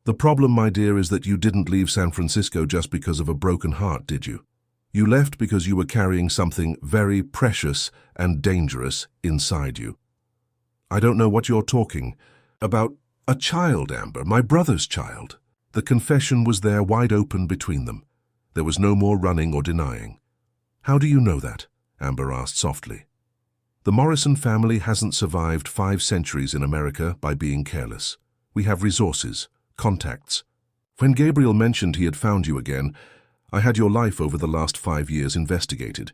"The problem, my dear, is that you didn't leave San Francisco just because of a broken heart, did you? You left because you were carrying something very precious and dangerous inside you." "I don't know what you're talking about." "A child, Amber, my brother's child." The confession was there, wide open between them. There was no more running or denying. "How do you know that?" Amber asked softly. "The Morrison family hasn't survived 5 centuries in America by being careless. We have resources, contacts. When Gabriel mentioned he had found you again, I had your life over the last 5 years investigated.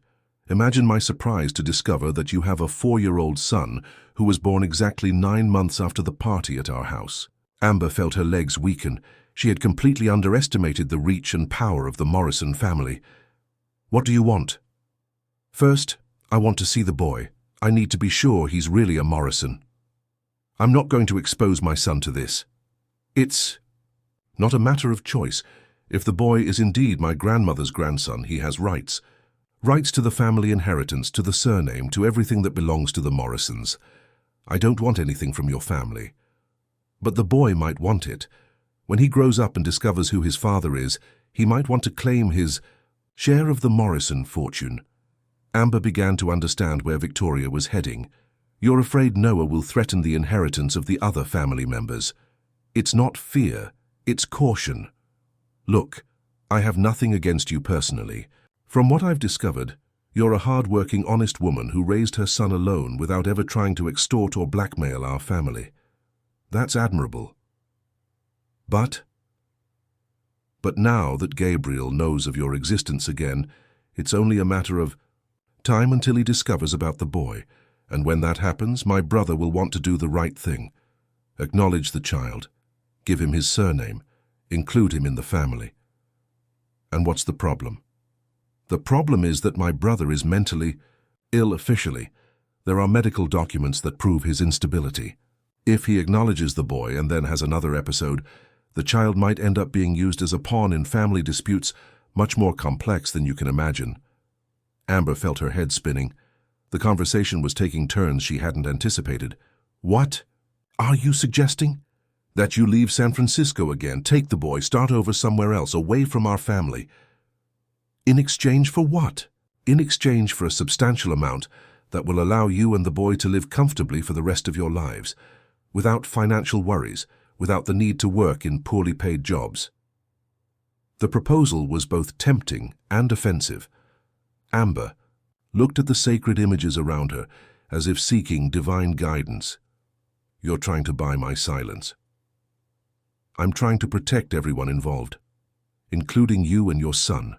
Imagine my surprise to discover that you have a 4-year-old son who was born exactly 9 months after the party at our house." Amber felt her legs weaken. She had completely underestimated the reach and power of the Morrison family. "What do you want?" "First, I want to see the boy. I need to be sure he's really a Morrison. I'm not going to expose my son to this." not a matter of choice. If the boy is indeed my grandmother's grandson, he has rights. Rights to the family inheritance, to the surname, to everything that belongs to the Morrisons. I don't want anything from your family. But the boy might want it. When he grows up and discovers who his father is, he might want to claim his share of the Morrison fortune. Amber began to understand where Victoria was heading. You're afraid Noah will threaten the inheritance of the other family members. It's not fear, it's caution. Look, I have nothing against you personally. From what I've discovered, you're a hard-working, honest woman who raised her son alone without ever trying to extort or blackmail our family. That's admirable. But now that Gabriel knows of your existence again, it's only a matter of time until he discovers about the boy, and when that happens, my brother will want to do the right thing. Acknowledge the child, give him his surname, include him in the family. And what's the problem? The problem is that my brother is mentally ill officially. There are medical documents that prove his instability. If he acknowledges the boy and then has another episode, the child might end up being used as a pawn in family disputes much more complex than you can imagine. Amber felt her head spinning. The conversation was taking turns she hadn't anticipated. What are you suggesting? That you leave San Francisco again, take the boy, start over somewhere else, away from our family. In exchange for what? In exchange for a substantial amount that will allow you and the boy to live comfortably for the rest of your lives, without financial worries, without the need to work in poorly paid jobs. The proposal was both tempting and offensive. Amber looked at the sacred images around her as if seeking divine guidance. You're trying to buy my silence. I'm trying to protect everyone involved, including you and your son.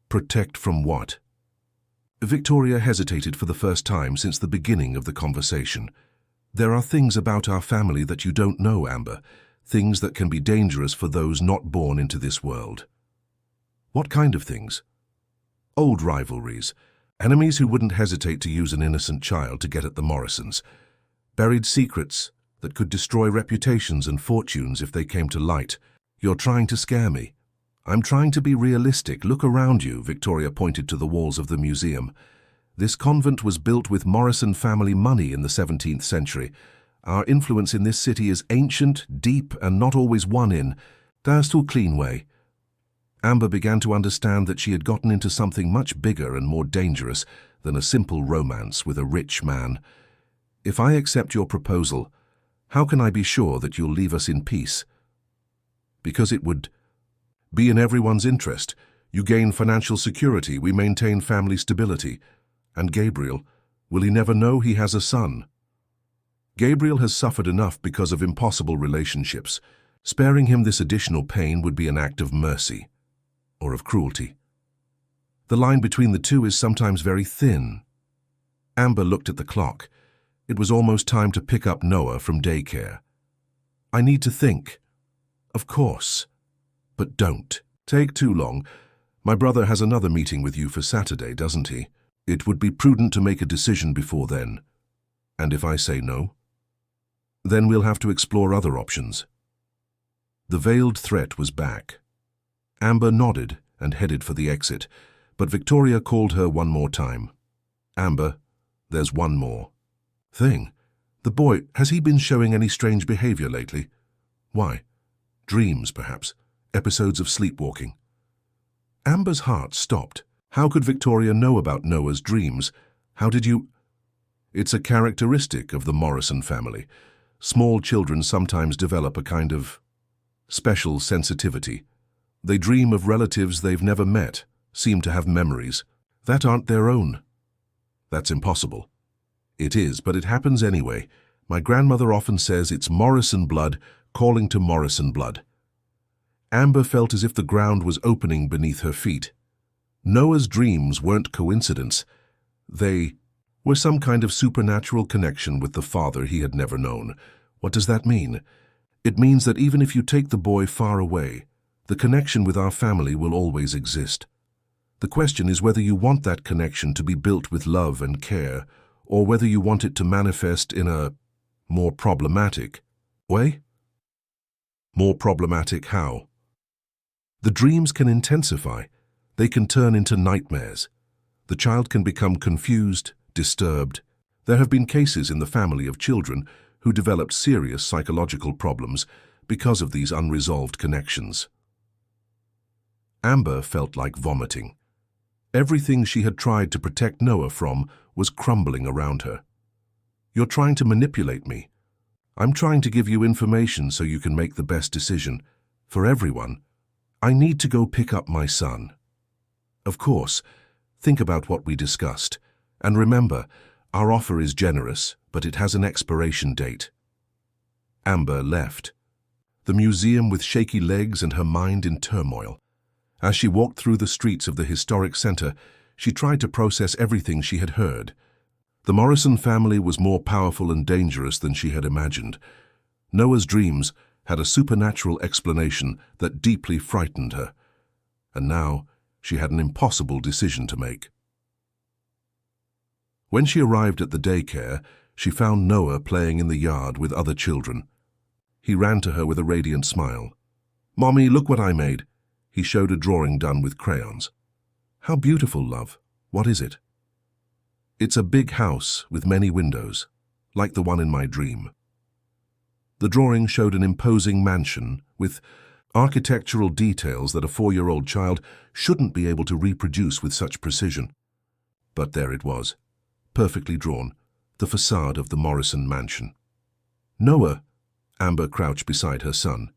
Protect from what? Victoria hesitated for the first time since the beginning of the conversation. There are things about our family that you don't know, Amber, things that can be dangerous for those not born into this world. What kind of things? Old rivalries, enemies who wouldn't hesitate to use an innocent child to get at the Morrisons, buried secrets that could destroy reputations and fortunes if they came to light. You're trying to scare me. I'm trying to be realistic. Look around you, Victoria pointed to the walls of the museum. This convent was built with Morrison family money in the 17th century. Our influence in this city is ancient, deep, and not always won in a clean way. Amber began to understand that she had gotten into something much bigger and more dangerous than a simple romance with a rich man. If I accept your proposal, how can I be sure that you'll leave us in peace? Because it would be in everyone's interest. You gain financial security, we maintain family stability. And Gabriel, will he never know he has a son? Gabriel has suffered enough because of impossible relationships. Sparing him this additional pain would be an act of mercy, or of cruelty. The line between the two is sometimes very thin. Amber looked at the clock. It was almost time to pick up Noah from daycare. I need to think. Of course. But don't take too long. My brother has another meeting with you for Saturday, doesn't he? It would be prudent to make a decision before then. And if I say no? Then we'll have to explore other options. The veiled threat was back. Amber nodded and headed for the exit, but Victoria called her one more time. Amber, there's one more thing. The boy, has he been showing any strange behavior lately? Why? Dreams, perhaps. Episodes of sleepwalking. Amber's heart stopped. How could Victoria know about Noah's dreams? How did you... It's a characteristic of the Morrison family. Small children sometimes develop a kind of special sensitivity. They dream of relatives they've never met, seem to have memories that aren't their own. That's impossible. It is, but it happens anyway. My grandmother often says it's Morrison blood calling to Morrison blood. Amber felt as if the ground was opening beneath her feet. Noah's dreams weren't coincidence. They were some kind of supernatural connection with the father he had never known. What does that mean? It means that even if you take the boy far away, the connection with our family will always exist. The question is whether you want that connection to be built with love and care, or whether you want it to manifest in a more problematic way. More problematic how? The dreams can intensify. They can turn into nightmares. The child can become confused, disturbed. There have been cases in the family of children who developed serious psychological problems because of these unresolved connections. Amber felt like vomiting. Everything she had tried to protect Noah from was crumbling around her. "You're trying to manipulate me. I'm trying to give you information so you can make the best decision. For everyone, I need to go pick up my son." Of course, think about what we discussed. And remember, our offer is generous, but it has an expiration date. Amber left. The museum with shaky legs and her mind in turmoil. As she walked through the streets of the historic center, she tried to process everything she had heard. The Morrison family was more powerful and dangerous than she had imagined. Noah's dreams had a supernatural explanation that deeply frightened her. And now, she had an impossible decision to make. When she arrived at the daycare, she found Noah playing in the yard with other children. He ran to her with a radiant smile. "Mommy, look what I made." He showed a drawing done with crayons. "How beautiful, love. What is it?" "It's a big house with many windows, like the one in my dream." The drawing showed an imposing mansion with architectural details that a 4-year-old child shouldn't be able to reproduce with such precision. But there it was, perfectly drawn, the facade of the Morrison mansion. "Noah," Amber crouched beside her son,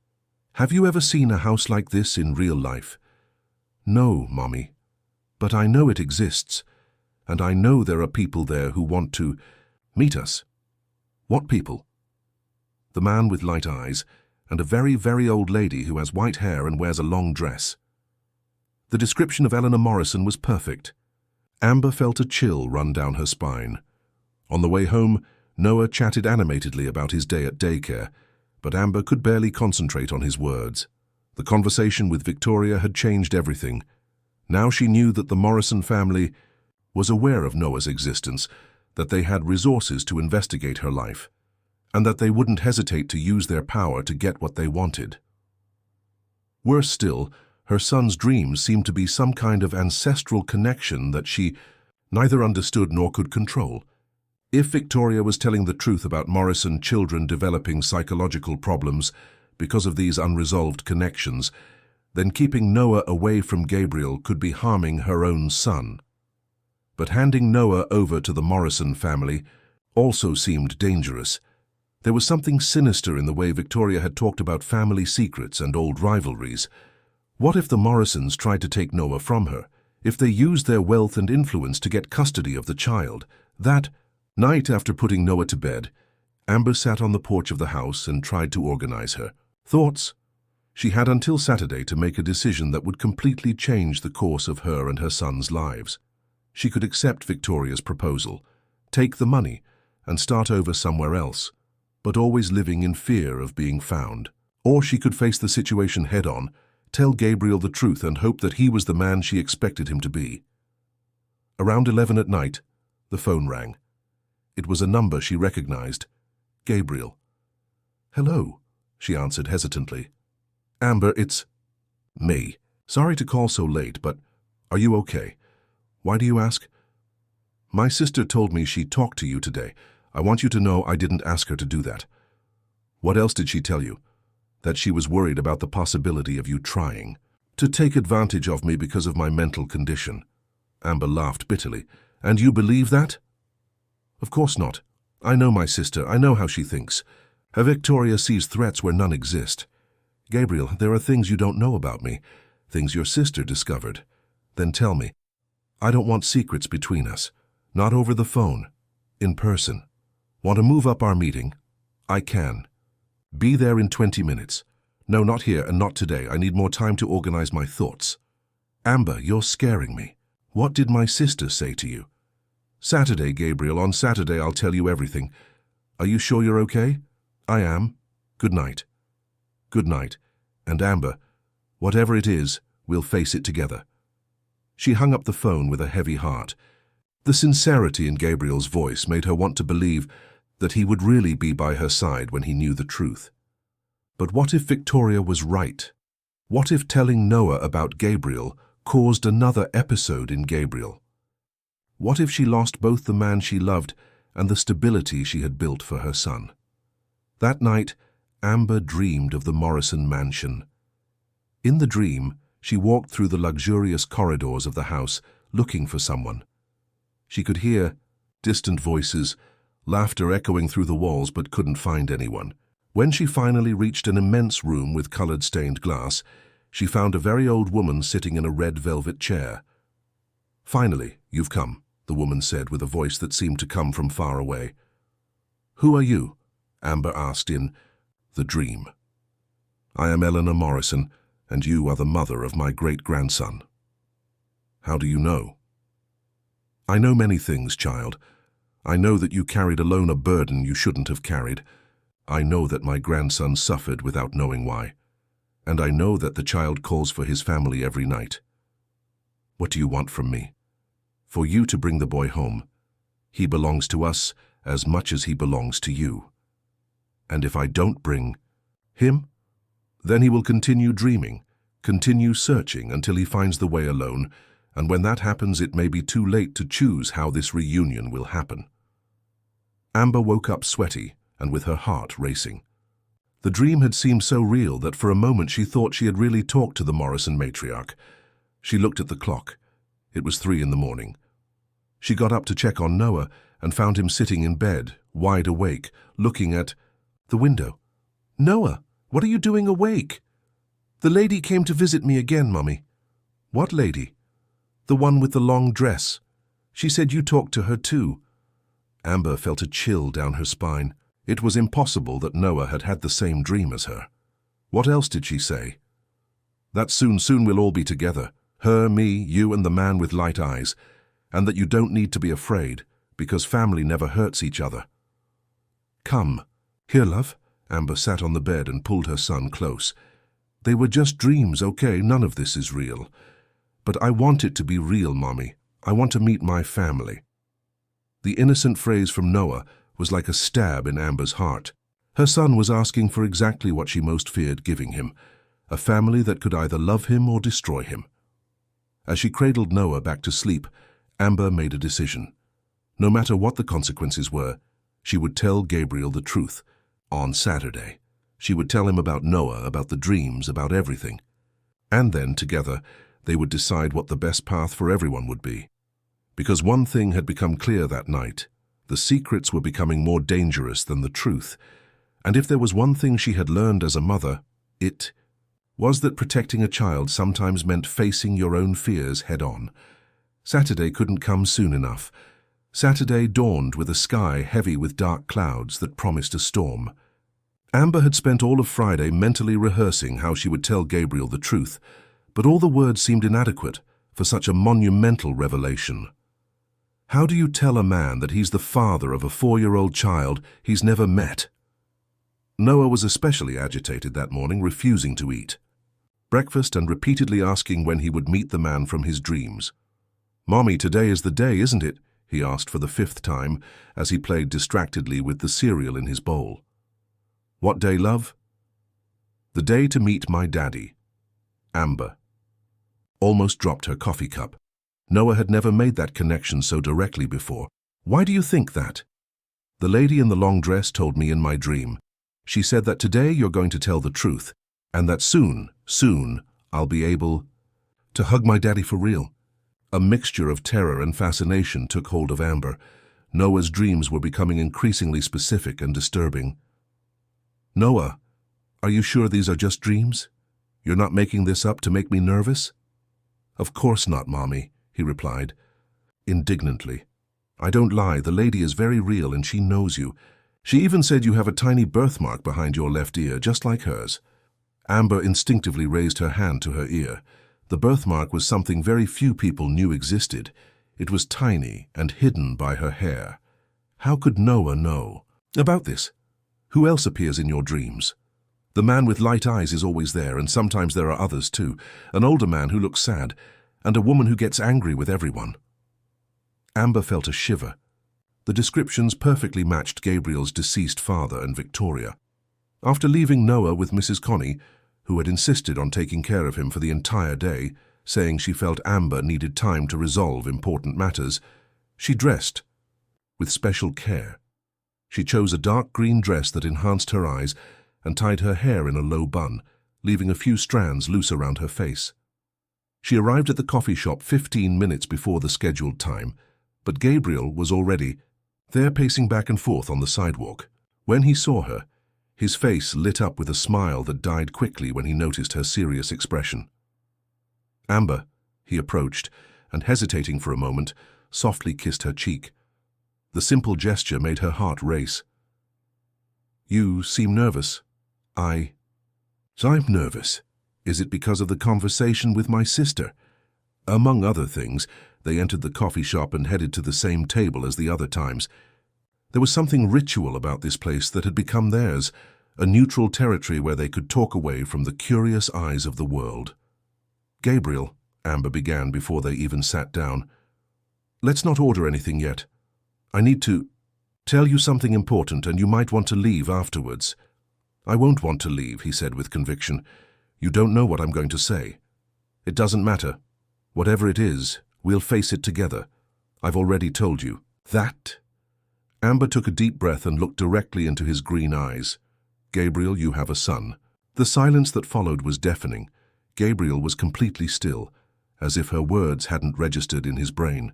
"have you ever seen a house like this in real life?" "No, Mommy, but I know it exists, and I know there are people there who want to meet us." "What people?" "The man with light eyes, and a very, very old lady who has white hair and wears a long dress." The description of Eleanor Morrison was perfect. Amber felt a chill run down her spine. On the way home, Noah chatted animatedly about his day at daycare, but Amber could barely concentrate on his words. The conversation with Victoria had changed everything. Now she knew that the Morrison family was aware of Noah's existence, that they had resources to investigate her life, and that they wouldn't hesitate to use their power to get what they wanted. Worse still, her son's dreams seemed to be some kind of ancestral connection that she neither understood nor could control. If Victoria was telling the truth about Morrison children developing psychological problems because of these unresolved connections, then keeping Noah away from Gabriel could be harming her own son. But handing Noah over to the Morrison family also seemed dangerous. There was something sinister in the way Victoria had talked about family secrets and old rivalries. What if the Morrisons tried to take Noah from her? If they used their wealth and influence to get custody of the child? That night, after putting Noah to bed, Amber sat on the porch of the house and tried to organize her thoughts. She had until Saturday to make a decision that would completely change the course of her and her son's lives. She could accept Victoria's proposal, take the money, and start over somewhere else, but always living in fear of being found. Or she could face the situation head-on, tell Gabriel the truth and hope that he was the man she expected him to be. Around 11 at night, the phone rang. It was a number she recognized. Gabriel. "Hello," she answered hesitantly. "Amber, it's me. Sorry to call so late, but are you okay? Why do you ask?" "My sister told me she talked to you today. I want you to know I didn't ask her to do that." "What else did she tell you?" "That she was worried about the possibility of you trying to take advantage of me because of my mental condition." Amber laughed bitterly. "And you believe that?" "Of course not. I know my sister. I know how she thinks. Her Victoria sees threats where none exist. Gabriel, there are things you don't know about me, things your sister discovered. Then tell me. I don't want secrets between us. Not over the phone. In person. Want to move up our meeting? I can. Be there in 20 minutes. No, not here and not today. I need more time to organize my thoughts." "Amber, you're scaring me. What did my sister say to you?" "Saturday, Gabriel. On Saturday I'll tell you everything. Are you sure you're okay?" "I am. Good night." "Good night. And Amber, whatever it is, we'll face it together." She hung up the phone with a heavy heart. The sincerity in Gabriel's voice made her want to believe that he would really be by her side when he knew the truth. But what if Victoria was right? What if telling Noah about Gabriel caused another episode in Gabriel? What if she lost both the man she loved and the stability she had built for her son? That night, Amber dreamed of the Morrison mansion. In the dream, she walked through the luxurious corridors of the house, looking for someone. She could hear distant voices, laughter echoing through the walls, but couldn't find anyone. When she finally reached an immense room with colored stained glass, she found a very old woman sitting in a red velvet chair. "Finally, you've come," the woman said with a voice that seemed to come from far away. "Who are you?" Amber asked in the dream. "I am Eleanor Morrison, and you are the mother of my great-grandson." "How do you know?" "I know many things, child. I know that you carried alone a burden you shouldn't have carried. I know that my grandson suffered without knowing why. And I know that the child calls for his family every night. What do you want from me? For you to bring the boy home. He belongs to us as much as he belongs to you. And if I don't bring him, then he will continue dreaming, continue searching until he finds the way alone, and when that happens it may be too late to choose how this reunion will happen." Amber woke up sweaty and with her heart racing. The dream had seemed so real that for a moment she thought she had really talked to the Morrison matriarch. She looked at the clock. It was 3 in the morning. She got up to check on Noah and found him sitting in bed, wide awake, looking at the window. "Noah, what are you doing awake?" "The lady came to visit me again, Mummy." "What lady?" "The one with the long dress. She said you talked to her too." Amber felt a chill down her spine. It was impossible that Noah had had the same dream as her. What else did she say? "That soon we'll all be together. Her, me, you and the man with light eyes. And that you don't need to be afraid, because family never hurts each other." "Come. Here, love." Amber sat on the bed and pulled her son close. "They were just dreams, okay? None of this is real. But I want it to be real, Mommy. I want to meet my family." The innocent phrase from Noah was like a stab in Amber's heart. Her son was asking for exactly what she most feared giving him, a family that could either love him or destroy him. As she cradled Noah back to sleep, Amber made a decision. No matter what the consequences were, she would tell Gabriel the truth. On Saturday, she would tell him about Noah, about the dreams, about everything. And then, together, they would decide what the best path for everyone would be. Because one thing had become clear that night: the secrets were becoming more dangerous than the truth. And if there was one thing she had learned as a mother, it was that protecting a child sometimes meant facing your own fears head-on. Saturday couldn't come soon enough. Saturday dawned with a sky heavy with dark clouds that promised a storm. Amber had spent all of Friday mentally rehearsing how she would tell Gabriel the truth, but all the words seemed inadequate for such a monumental revelation. How do you tell a man that he's the father of a 4-year-old child he's never met? Noah was especially agitated that morning, refusing to eat breakfast and repeatedly asking when he would meet the man from his dreams. "Mommy, today is the day, isn't it?" he asked for the 5th time as he played distractedly with the cereal in his bowl. "What day, love?" "The day to meet my daddy." Amber almost dropped her coffee cup. Noah had never made that connection so directly before. "Why do you think that?" "The lady in the long dress told me in my dream. She said that today you're going to tell the truth, and that soon, I'll be able to hug my daddy for real." A mixture of terror and fascination took hold of Amber. Noah's dreams were becoming increasingly specific and disturbing. "Noah, are you sure these are just dreams? You're not making this up to make me nervous?" "Of course not, Mommy," he replied, indignantly. "I don't lie, the lady is very real and she knows you. She even said you have a tiny birthmark behind your left ear, just like hers." Amber instinctively raised her hand to her ear. The birthmark was something very few people knew existed. It was tiny and hidden by her hair. How could Noah know about this? Who else appears in your dreams? The man with light eyes is always there, and sometimes there are others too. An older man who looks sad, and a woman who gets angry with everyone. Amber felt a shiver. The descriptions perfectly matched Gabriel's deceased father and Victoria. After leaving Noah with Mrs. Connie, who had insisted on taking care of him for the entire day, saying she felt Amber needed time to resolve important matters, she dressed with special care. She chose a dark green dress that enhanced her eyes and tied her hair in a low bun, leaving a few strands loose around her face. She arrived at the coffee shop 15 minutes before the scheduled time, but Gabriel was already there pacing back and forth on the sidewalk. When he saw her, his face lit up with a smile that died quickly when he noticed her serious expression. "Amber," he approached, and hesitating for a moment, softly kissed her cheek. The simple gesture made her heart race. "You seem nervous." I'm nervous. Is it because of the conversation with my sister?" Among other things, they entered the coffee shop and headed to the same table as the other times. There was something ritual about this place that had become theirs, a neutral territory where they could talk away from the curious eyes of the world. "Gabriel," Amber began before they even sat down, "let's not order anything yet. I need to tell you something important, and you might want to leave afterwards." "I won't want to leave," he said with conviction. "You don't know what I'm going to say. It doesn't matter. Whatever it is, we'll face it together. I've already told you that." Amber took a deep breath and looked directly into his green eyes. "Gabriel, you have a son." The silence that followed was deafening. Gabriel was completely still, as if her words hadn't registered in his brain.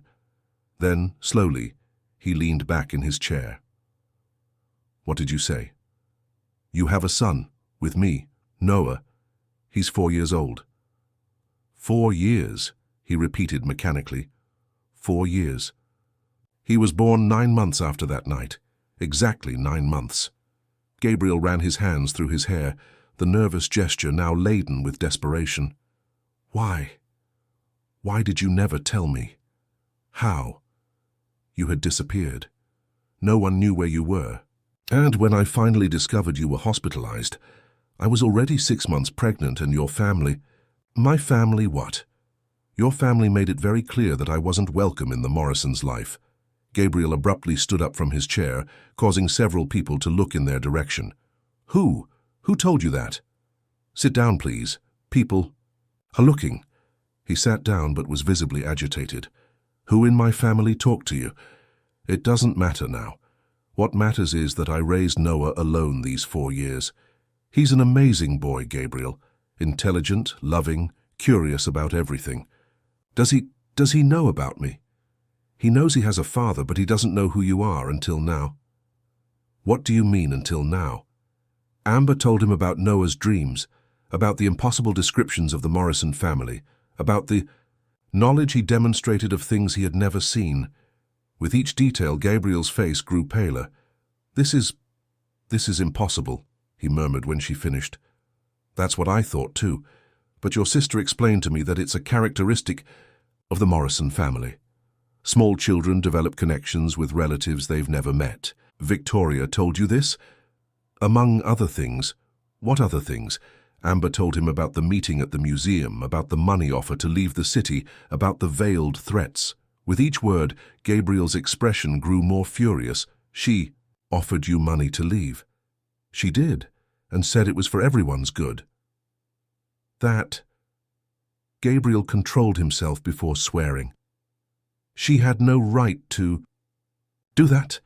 Then, slowly, he leaned back in his chair. "What did you say?" "You have a son, with me, Noah. He's 4 years old." 4 years, he repeated mechanically. 4 years. He was born 9 months after that night. Exactly 9 months. Gabriel ran his hands through his hair, the nervous gesture now laden with desperation. "Why? Why did you never tell me? How? You had disappeared. No one knew where you were. And when I finally discovered you were hospitalized, I was already 6 months pregnant, and your family—" "My family what?" "Your family made it very clear that I wasn't welcome in the Morrisons' life." Gabriel abruptly stood up from his chair, causing several people to look in their direction. "Who? Who told you that?" "Sit down, please. People are looking." He sat down but was visibly agitated. "Who in my family talked to you?" "It doesn't matter now. What matters is that I raised Noah alone these 4 years. He's an amazing boy, Gabriel. Intelligent, loving, curious about everything. Does he know about me?" "He knows he has a father, but he doesn't know who you are until now." "What do you mean, until now?" Amber told him about Noah's dreams, about the impossible descriptions of the Morrison family, about the knowledge he demonstrated of things he had never seen. With each detail, Gabriel's face grew paler. This is impossible," he murmured when she finished. "That's what I thought too, but your sister explained to me that it's a characteristic of the Morrison family. Small children develop connections with relatives they've never met." "Victoria told you this?" "Among other things." "What other things?" Amber told him about the meeting at the museum, about the money offer to leave the city, about the veiled threats. With each word, Gabriel's expression grew more furious. "She offered you money to leave." "She did, and said it was for everyone's good." "That—" Gabriel controlled himself before swearing. "She had no right to do that.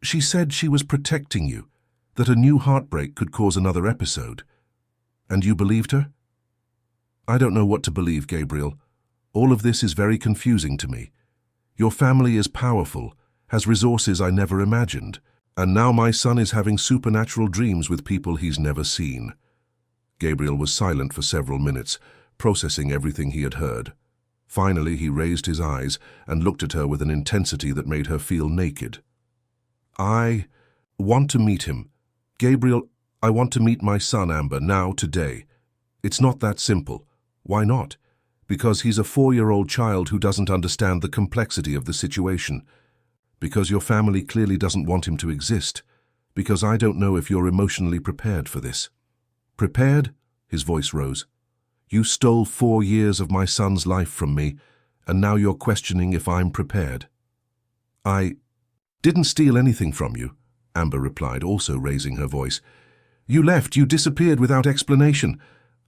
She said she was protecting you, that a new heartbreak could cause another episode. And you believed her?" "I don't know what to believe, Gabriel. All of this is very confusing to me. Your family is powerful, has resources I never imagined, and now my son is having supernatural dreams with people he's never seen." Gabriel was silent for several minutes, processing everything he had heard. Finally, he raised his eyes and looked at her with an intensity that made her feel naked. "I want to meet him. Gabriel, I want to meet my son, Amber, now, today. It's not that simple." "Why not?" "Because he's a 4-year-old child who doesn't understand the complexity of the situation. Because your family clearly doesn't want him to exist. Because I don't know if you're emotionally prepared for this." "Prepared?" His voice rose. "You stole 4 years of my son's life from me, and now you're questioning if I'm prepared." "I didn't steal anything from you," Amber replied, also raising her voice. You left, you disappeared without explanation.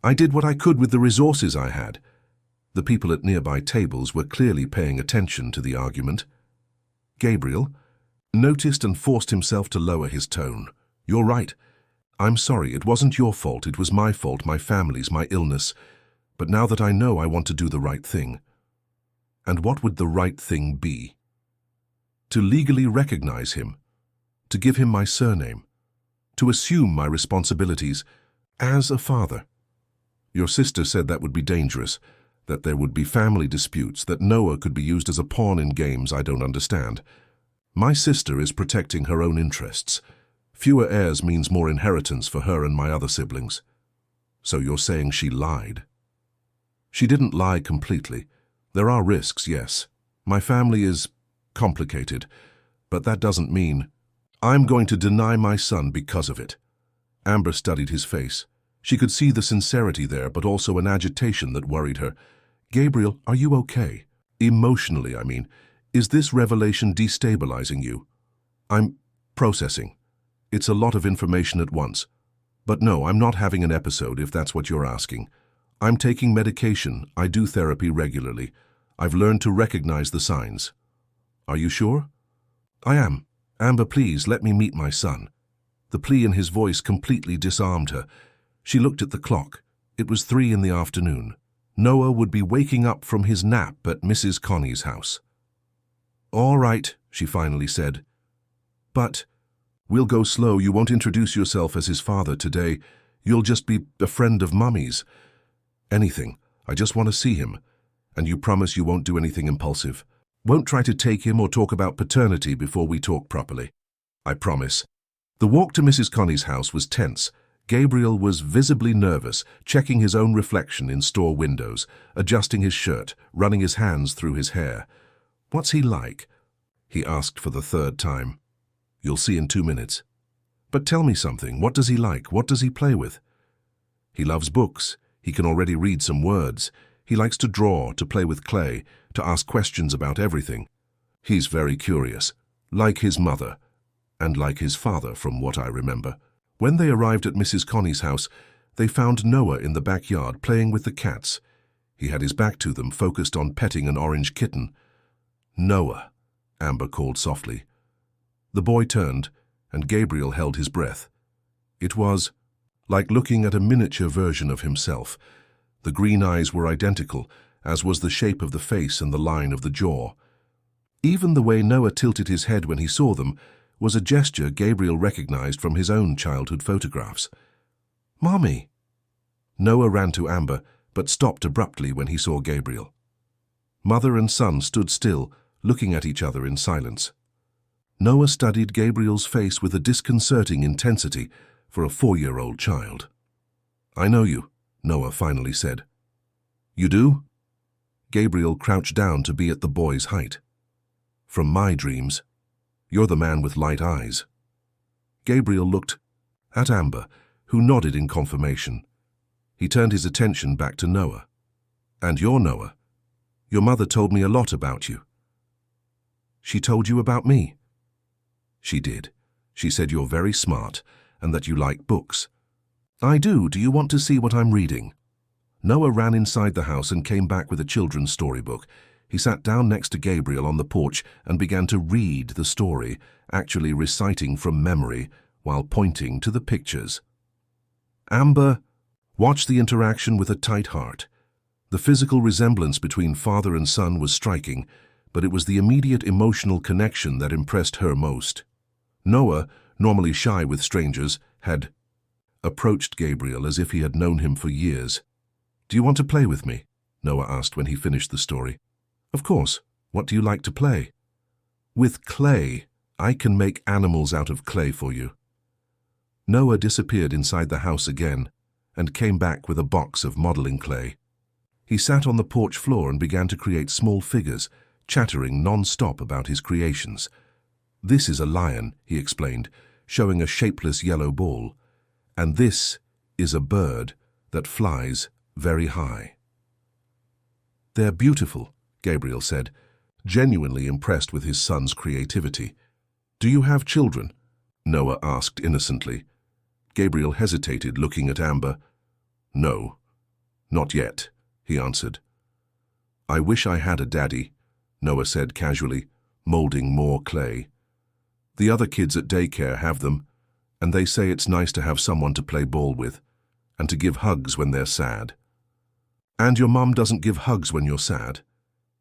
I did what I could with the resources I had. The people at nearby tables were clearly paying attention to the argument. Gabriel noticed and forced himself to lower his tone. You're right. I'm sorry, it wasn't your fault, it was my fault, my family's, my illness. But now that I know, I want to do the right thing. And what would the right thing be? To legally recognize him, to give him my surname, to assume my responsibilities as a father. Your sister said that would be dangerous, that there would be family disputes, that Noah could be used as a pawn in games I don't understand. My sister is protecting her own interests. Fewer heirs means more inheritance for her and my other siblings. So you're saying she lied? She didn't lie completely. There are risks, yes. My family is complicated, but that doesn't mean I'm going to deny my son because of it. Amber studied his face. She could see the sincerity there, but also an agitation that worried her. Gabriel, are you okay? Emotionally, I mean. Is this revelation destabilizing you? I'm processing. It's a lot of information at once. But no, I'm not having an episode if that's what you're asking. I'm taking medication. I do therapy regularly. I've learned to recognize the signs. Are you sure? I am. Amber, please, let me meet my son. The plea in his voice completely disarmed her. She looked at the clock. It was 3 in the afternoon. Noah would be waking up from his nap at Mrs. Connie's house. All right, she finally said. But we'll go slow. You won't introduce yourself as his father today. You'll just be a friend of Mummy's. Anything. I just want to see him. And you promise you won't do anything impulsive. Won't try to take him or talk about paternity before we talk properly. I promise. The walk to Mrs. Connie's house was tense. Gabriel was visibly nervous, checking his own reflection in store windows, adjusting his shirt, running his hands through his hair. What's he like? He asked for the 3rd time. You'll see in 2 minutes. But tell me something. What does he like? What does he play with? He loves books. He can already read some words. He likes to draw, to play with clay, to ask questions about everything. He's very curious, like his mother, and like his father, from what I remember. When they arrived at Mrs. Connie's house, they found Noah in the backyard playing with the cats. He had his back to them, focused on petting an orange kitten. Noah, Amber called softly. The boy turned, and Gabriel held his breath. It was like looking at a miniature version of himself. The green eyes were identical, as was the shape of the face and the line of the jaw. Even the way Noah tilted his head when he saw them was a gesture Gabriel recognized from his own childhood photographs. Mommy! Noah ran to Amber, but stopped abruptly when he saw Gabriel. Mother and son stood still, looking at each other in silence. Noah studied Gabriel's face with a disconcerting intensity for a 4-year-old child. I know you, Noah finally said. You do? Gabriel crouched down to be at the boy's height. From my dreams. You're the man with light eyes. Gabriel looked at Amber, who nodded in confirmation. He turned his attention back to Noah. And you're Noah. Your mother told me a lot about you. She told you about me? She did. She said you're very smart and that you like books. I do. Do you want to see what I'm reading? Noah ran inside the house and came back with a children's storybook. He sat down next to Gabriel on the porch and began to read the story, actually reciting from memory while pointing to the pictures. Amber watched the interaction with a tight heart. The physical resemblance between father and son was striking, but it was the immediate emotional connection that impressed her most. Noah, normally shy with strangers, had approached Gabriel as if he had known him for years. Do you want to play with me? Noah asked when he finished the story. Of course. What do you like to play? With clay. I can make animals out of clay for you. Noah disappeared inside the house again and came back with a box of modeling clay. He sat on the porch floor and began to create small figures, chattering non-stop about his creations. This is a lion, he explained, showing a shapeless yellow ball. And this is a bird that flies very high. They're beautiful, Gabriel said, genuinely impressed with his son's creativity. Do you have children? Noah asked innocently. Gabriel hesitated, looking at Amber. "No, not yet," he answered. "I wish I had a daddy," Noah said casually, molding more clay. "The other kids at daycare have them, and they say it's nice to have someone to play ball with, and to give hugs when they're sad." "And your mum doesn't give hugs when you're sad?"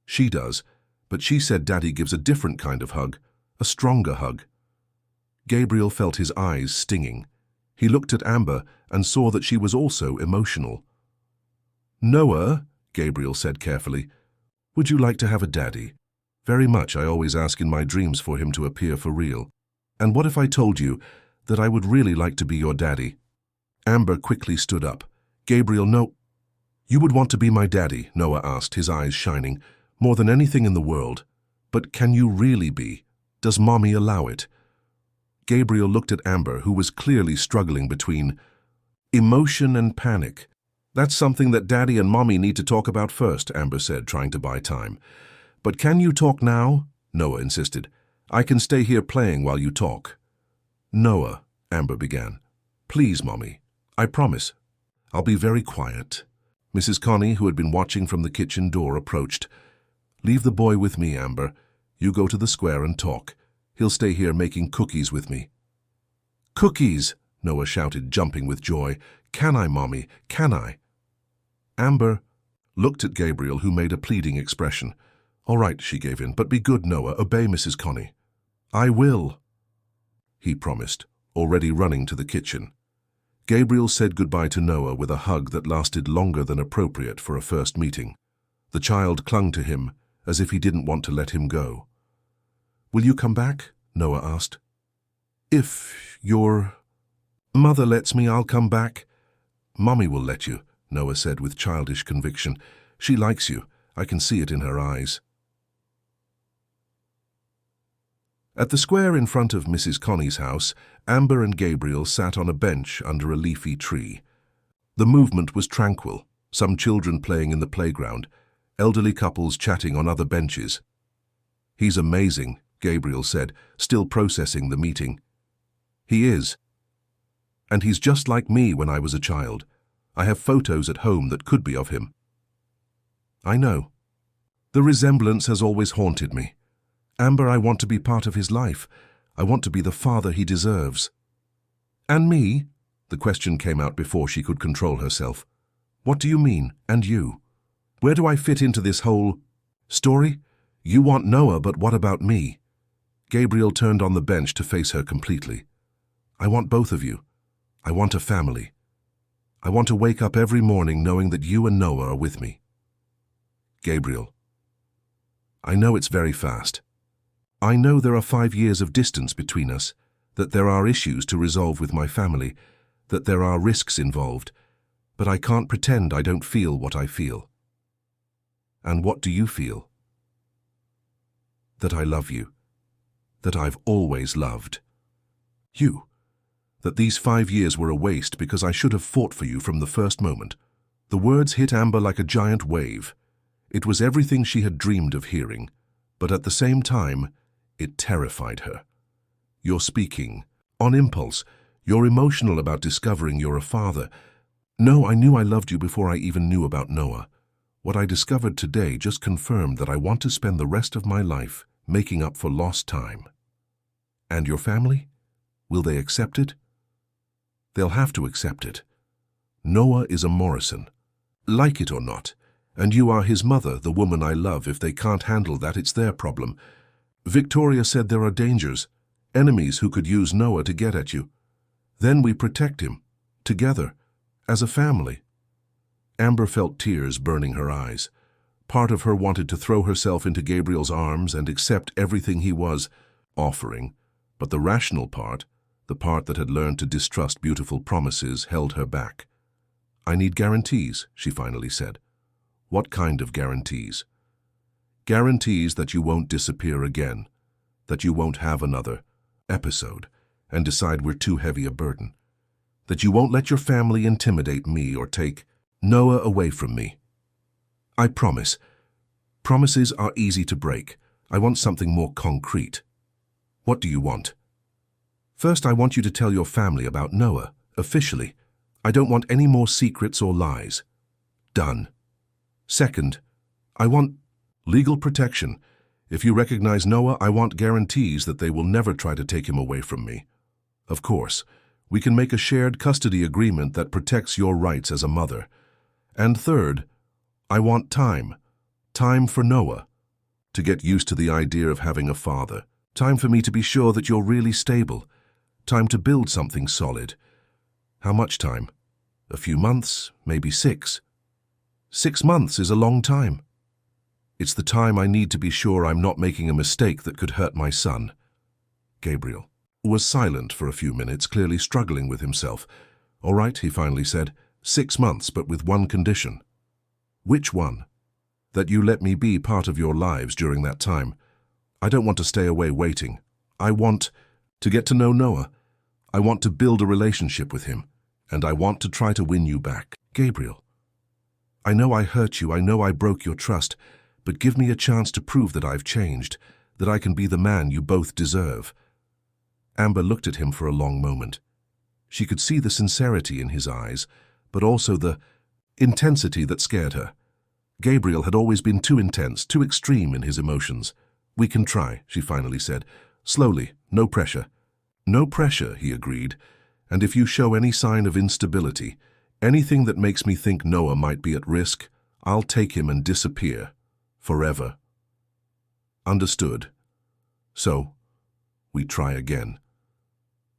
"She does, but she said Daddy gives a different kind of hug, a stronger hug." Gabriel felt his eyes stinging. He looked at Amber and saw that she was also emotional. "Noah," Gabriel said carefully, "would you like to have a daddy? Very much. I always ask in my dreams for him to appear for real. And what if I told you that I would really like to be your daddy?" Amber quickly stood up. "Gabriel, no." "You would want to be my daddy?" Noah asked, his eyes shining. "More than anything in the world. But can you really be? Does Mommy allow it?" Gabriel looked at Amber, who was clearly struggling between emotion and panic. "That's something that Daddy and Mommy need to talk about first," Amber said, trying to buy time. "But can you talk now?" Noah insisted. "I can stay here playing while you talk." "Noah," Amber began. "Please, Mommy. I promise. I'll be very quiet." Mrs. Connie, who had been watching from the kitchen door, approached. "Leave the boy with me, Amber. You go to the square and talk. He'll stay here making cookies with me." "Cookies!" Noah shouted, jumping with joy. "Can I, Mommy? Can I?" Amber looked at Gabriel, who made a pleading expression. "All right," she gave in, "but be good, Noah. Obey Mrs. Connie." "I will," he promised, already running to the kitchen. Gabriel said goodbye to Noah with a hug that lasted longer than appropriate for a first meeting. The child clung to him as if he didn't want to let him go. "Will you come back?" Noah asked. "If your mother lets me, I'll come back." "Mommy will let you," Noah said with childish conviction. "She likes you. I can see it in her eyes." At the square in front of Mrs. Connie's house, Amber and Gabriel sat on a bench under a leafy tree. The movement was tranquil, some children playing in the playground, elderly couples chatting on other benches. "He's amazing," Gabriel said, still processing the meeting. "He is. And he's just like me when I was a child. I have photos at home that could be of him." "I know. The resemblance has always haunted me. Amber, I want to be part of his life. I want to be the father he deserves." "And me?" The question came out before she could control herself. "What do you mean, and you? Where do I fit into this whole story? You want Noah, but what about me?" Gabriel turned on the bench to face her completely. "I want both of you. I want a family. I want to wake up every morning knowing that you and Noah are with me." "Gabriel, I know it's very fast. I know there are 5 years of distance between us, that there are issues to resolve with my family, that there are risks involved, but I can't pretend I don't feel what I feel." "And what do you feel?" "That I love you. That I've always loved you. That these 5 years were a waste because I should have fought for you from the first moment." The words hit Amber like a giant wave. It was everything she had dreamed of hearing, but at the same time, it terrified her. "You're speaking on impulse. You're emotional about discovering you're a father." "No, I knew I loved you before I even knew about Noah. What I discovered today just confirmed that I want to spend the rest of my life making up for lost time." "And your family? Will they accept it?" "They'll have to accept it. Noah is a Morrison. Like it or not. And you are his mother, the woman I love. If they can't handle that, it's their problem. Victoria said there are dangers, enemies who could use Noah to get at you. Then we protect him, together, as a family." Amber felt tears burning her eyes. Part of her wanted to throw herself into Gabriel's arms and accept everything he was offering, but the rational part, the part that had learned to distrust beautiful promises, held her back. "I need guarantees," she finally said. "What kind of guarantees?" "Guarantees that you won't disappear again, that you won't have another episode and decide we're too heavy a burden, that you won't let your family intimidate me or take Noah away from me. I promise. Promises are easy to break. I want something more concrete." "What do you want?" "First, I want you to tell your family about Noah, Officially, I don't want any more secrets or lies. Done. Second, I want legal protection. If you recognize Noah, I want guarantees that they will never try to take him away from me. Of course, we can make a shared custody agreement that protects your rights as a mother. And third, I want time. Time for Noah. To get used to the idea of having a father. Time for me to be sure that you're really stable. Time to build something solid. How much time? A few months, maybe 6. 6 months is a long time. It's the time I need to be sure I'm not making a mistake that could hurt my son. Gabriel was silent for a few minutes, clearly struggling with himself. All right, he finally said, 6 months, but with one condition. Which one? That you let me be part of your lives during that time. I don't want to stay away waiting. I want to get to know Noah. I want to build a relationship with him, and I want to try to win you back. Gabriel, I know I hurt you, I know I broke your trust, but give me a chance to prove that I've changed, that I can be the man you both deserve. Amber looked at him for a long moment. She could see the sincerity in his eyes, but also the intensity that scared her. Gabriel had always been too intense, too extreme in his emotions. We can try, she finally said. Slowly, no pressure. No pressure, he agreed. And if you show any sign of instability, anything that makes me think Noah might be at risk, I'll take him and disappear. Forever. Understood. So, we try again.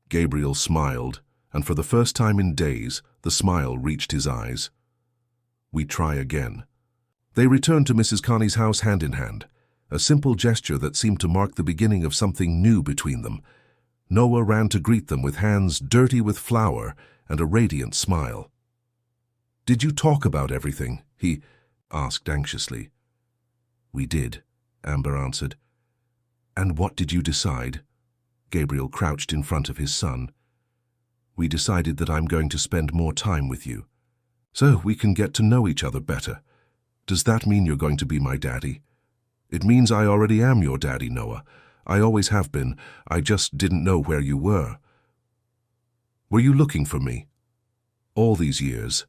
Gabriel smiled, and for the first time in days, the smile reached his eyes. We try again. They returned to Mrs. Carney's house hand in hand, a simple gesture that seemed to mark the beginning of something new between them. Noah ran to greet them with hands dirty with flour and a radiant smile. "Did you talk about everything?" he asked anxiously. "We did," Amber answered. "And what did you decide?" Gabriel crouched in front of his son. "We decided that I'm going to spend more time with you, so we can get to know each other better. Does that mean you're going to be my daddy?" "It means I already am your daddy, Noah. I always have been. I just didn't know where you were." "Were you looking for me?" "All these years."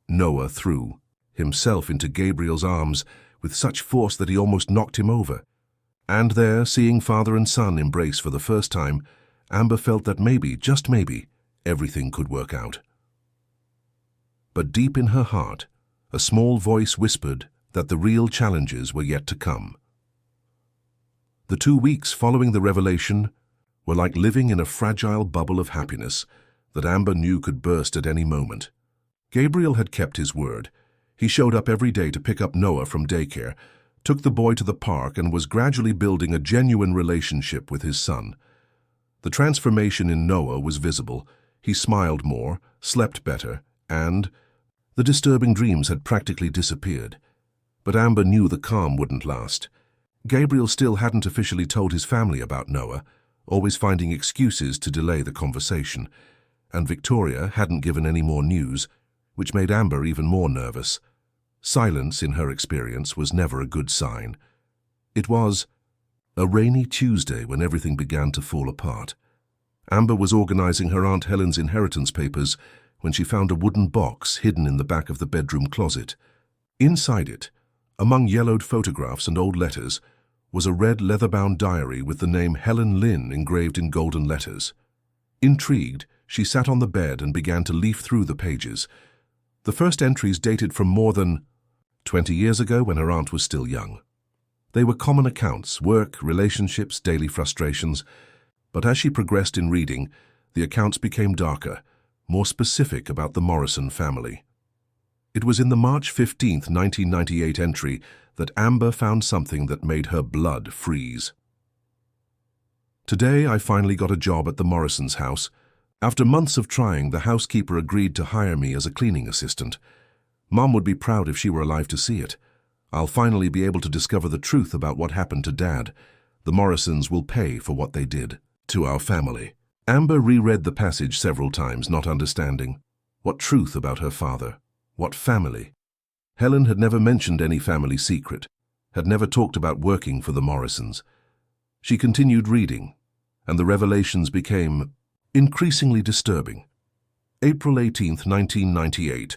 Noah threw himself into Gabriel's arms with such force that he almost knocked him over. And there, seeing father and son embrace for the first time, Amber felt that maybe, just maybe, everything could work out. But deep in her heart, a small voice whispered that the real challenges were yet to come. The 2 weeks following the revelation were like living in a fragile bubble of happiness that Amber knew could burst at any moment. Gabriel had kept his word. He showed up every day to pick up Noah from daycare, took the boy to the park, and was gradually building a genuine relationship with his son. The transformation in Noah was visible. He smiled more, slept better, and the disturbing dreams had practically disappeared. But Amber knew the calm wouldn't last. Gabriel still hadn't officially told his family about Noah, always finding excuses to delay the conversation, and Victoria hadn't given any more news, which made Amber even more nervous. Silence, in her experience, was never a good sign. It was a rainy Tuesday when everything began to fall apart. Amber was organizing her Aunt Helen's inheritance papers when she found a wooden box hidden in the back of the bedroom closet. Inside it, among yellowed photographs and old letters, was a red leather-bound diary with the name Helen Lynn engraved in golden letters. Intrigued, she sat on the bed and began to leaf through the pages. The first entries dated from more than 20 years ago when her aunt was still young. They were common accounts, work, relationships, daily frustrations. But as she progressed in reading, the accounts became darker, more specific about the Morrison family. It was in the March 15, 1998 entry that Amber found something that made her blood freeze. "Today I finally got a job at the Morrisons' house. After months of trying, the housekeeper agreed to hire me as a cleaning assistant. Mom would be proud if she were alive to see it. I'll finally be able to discover the truth about what happened to Dad. The Morrisons will pay for what they did to our family." Amber reread the passage several times, not understanding. What truth about her father? What family? Helen had never mentioned any family secret, had never talked about working for the Morrisons. She continued reading, and the revelations became increasingly disturbing. April 18th, 1998.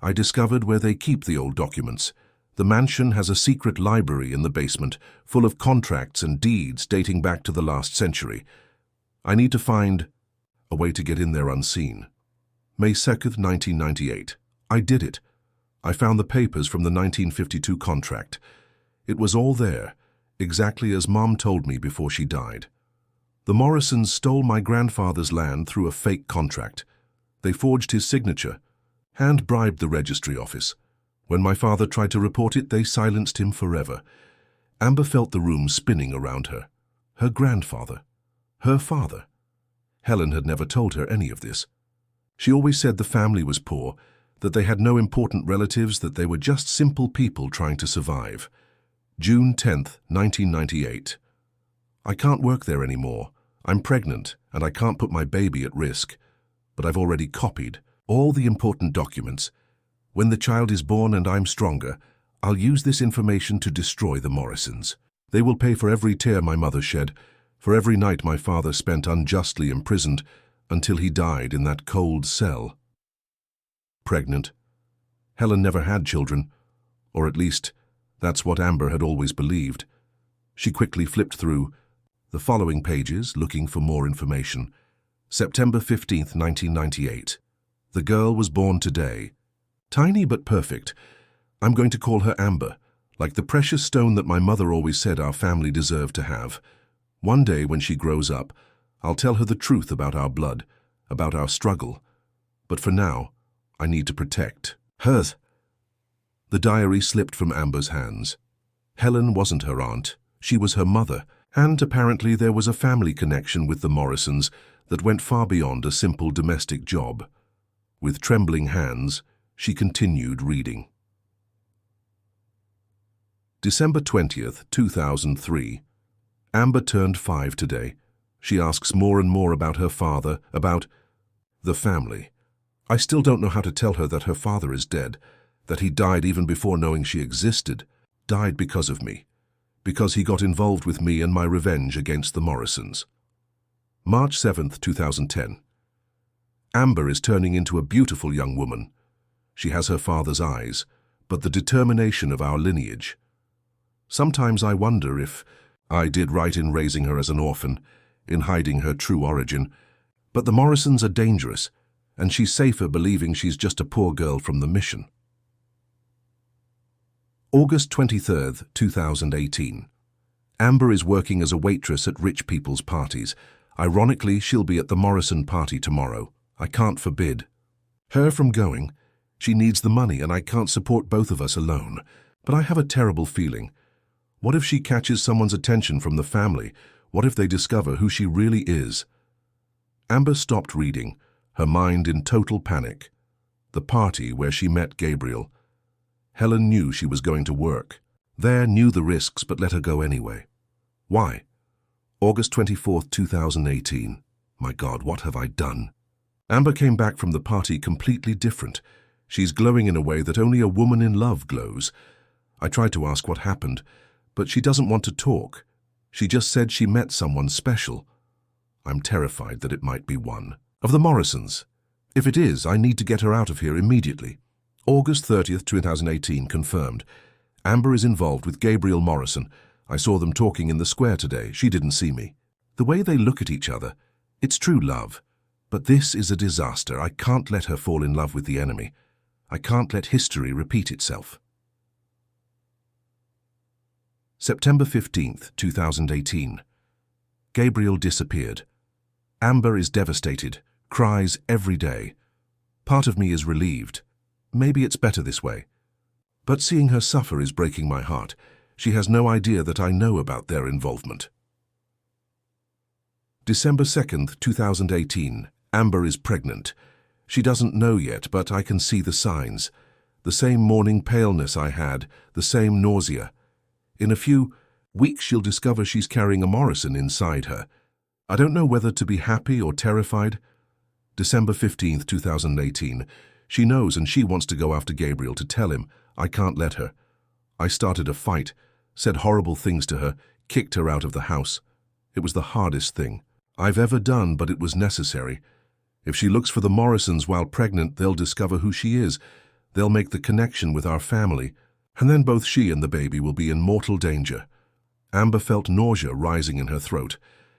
I discovered where they keep the old documents. The mansion has a secret library in the basement, full of contracts and deeds dating back to the last century. I need to find a way to get in there unseen. May 2nd, 1998. I did it. I found the papers from the 1952 contract. It was all there, exactly as Mom told me before she died. The Morrisons stole my grandfather's land through a fake contract. They forged his signature, and bribed the registry office. When my father tried to report it, they silenced him forever. Amber felt the room spinning around her. Her grandfather. Her father. Helen had never told her any of this. She always said the family was poor, that they had no important relatives, that they were just simple people trying to survive. June 10th, 1998. I can't work there anymore. I'm pregnant, and I can't put my baby at risk. But I've already copied all the important documents. When the child is born and I'm stronger, I'll use this information to destroy the Morrisons. They will pay for every tear my mother shed, for every night my father spent unjustly imprisoned, until he died in that cold cell. Pregnant. Helen never had children, or at least, that's what Amber had always believed. She quickly flipped through the following pages, looking for more information. September 15th, 1998. The girl was born today. Tiny but perfect. I'm going to call her Amber, like the precious stone that my mother always said our family deserved to have. One day when she grows up, I'll tell her the truth about our blood, about our struggle. But for now, I need to protect hers. The diary slipped from Amber's hands. Helen wasn't her aunt, she was her mother, and apparently there was a family connection with the Morrisons that went far beyond a simple domestic job. With trembling hands, she continued reading. December 20th, 2003. Amber turned 5 today. She asks more and more about her father, about the family. I still don't know how to tell her that her father is dead, that he died even before knowing she existed, died because of me, because he got involved with me and my revenge against the Morrisons. March 7th, 2010. Amber is turning into a beautiful young woman. She has her father's eyes, but the determination of our lineage. Sometimes I wonder if I did right in raising her as an orphan, in hiding her true origin. But the Morrisons are dangerous, and she's safer believing she's just a poor girl from the mission. August 23rd, 2018. Amber is working as a waitress at rich people's parties. Ironically, she'll be at the Morrison party tomorrow. I can't forbid her from going. She needs the money, and I can't support both of us alone. But I have a terrible feeling. What if she catches someone's attention from the family? What if they discover who she really is? Amber stopped reading, her mind in total panic. The party where she met Gabriel. Helen knew she was going to work. There, knew the risks, but let her go anyway. Why? August 24th, 2018. My God, what have I done? Amber came back from the party completely different. She's glowing in a way that only a woman in love glows. I tried to ask what happened, but she doesn't want to talk. She just said she met someone special. I'm terrified that it might be one of the Morrisons. If it is, I need to get her out of here immediately. August 30th, 2018, confirmed. Amber is involved with Gabriel Morrison. I saw them talking in the square today. She didn't see me. The way they look at each other, it's true love. But this is a disaster. I can't let her fall in love with the enemy. I can't let history repeat itself. September 15th, 2018. Gabriel disappeared. Amber is devastated, cries every day. Part of me is relieved. Maybe it's better this way. But seeing her suffer is breaking my heart. She has no idea that I know about their involvement. December 2nd, 2018. Amber is pregnant. She doesn't know yet, but I can see the signs. The same morning paleness I had, the same nausea. In a few weeks she'll discover she's carrying a Morrison inside her. I don't know whether to be happy or terrified. December 15th, 2018. She knows and she wants to go after Gabriel to tell him. I can't let her. I started a fight, said horrible things to her, kicked her out of the house. It was the hardest thing I've ever done, but it was necessary. If she looks for the Morrisons while pregnant, they'll discover who she is. They'll make the connection with our family, and then both she and the baby will be in mortal danger. Amber felt nausea rising in her throat.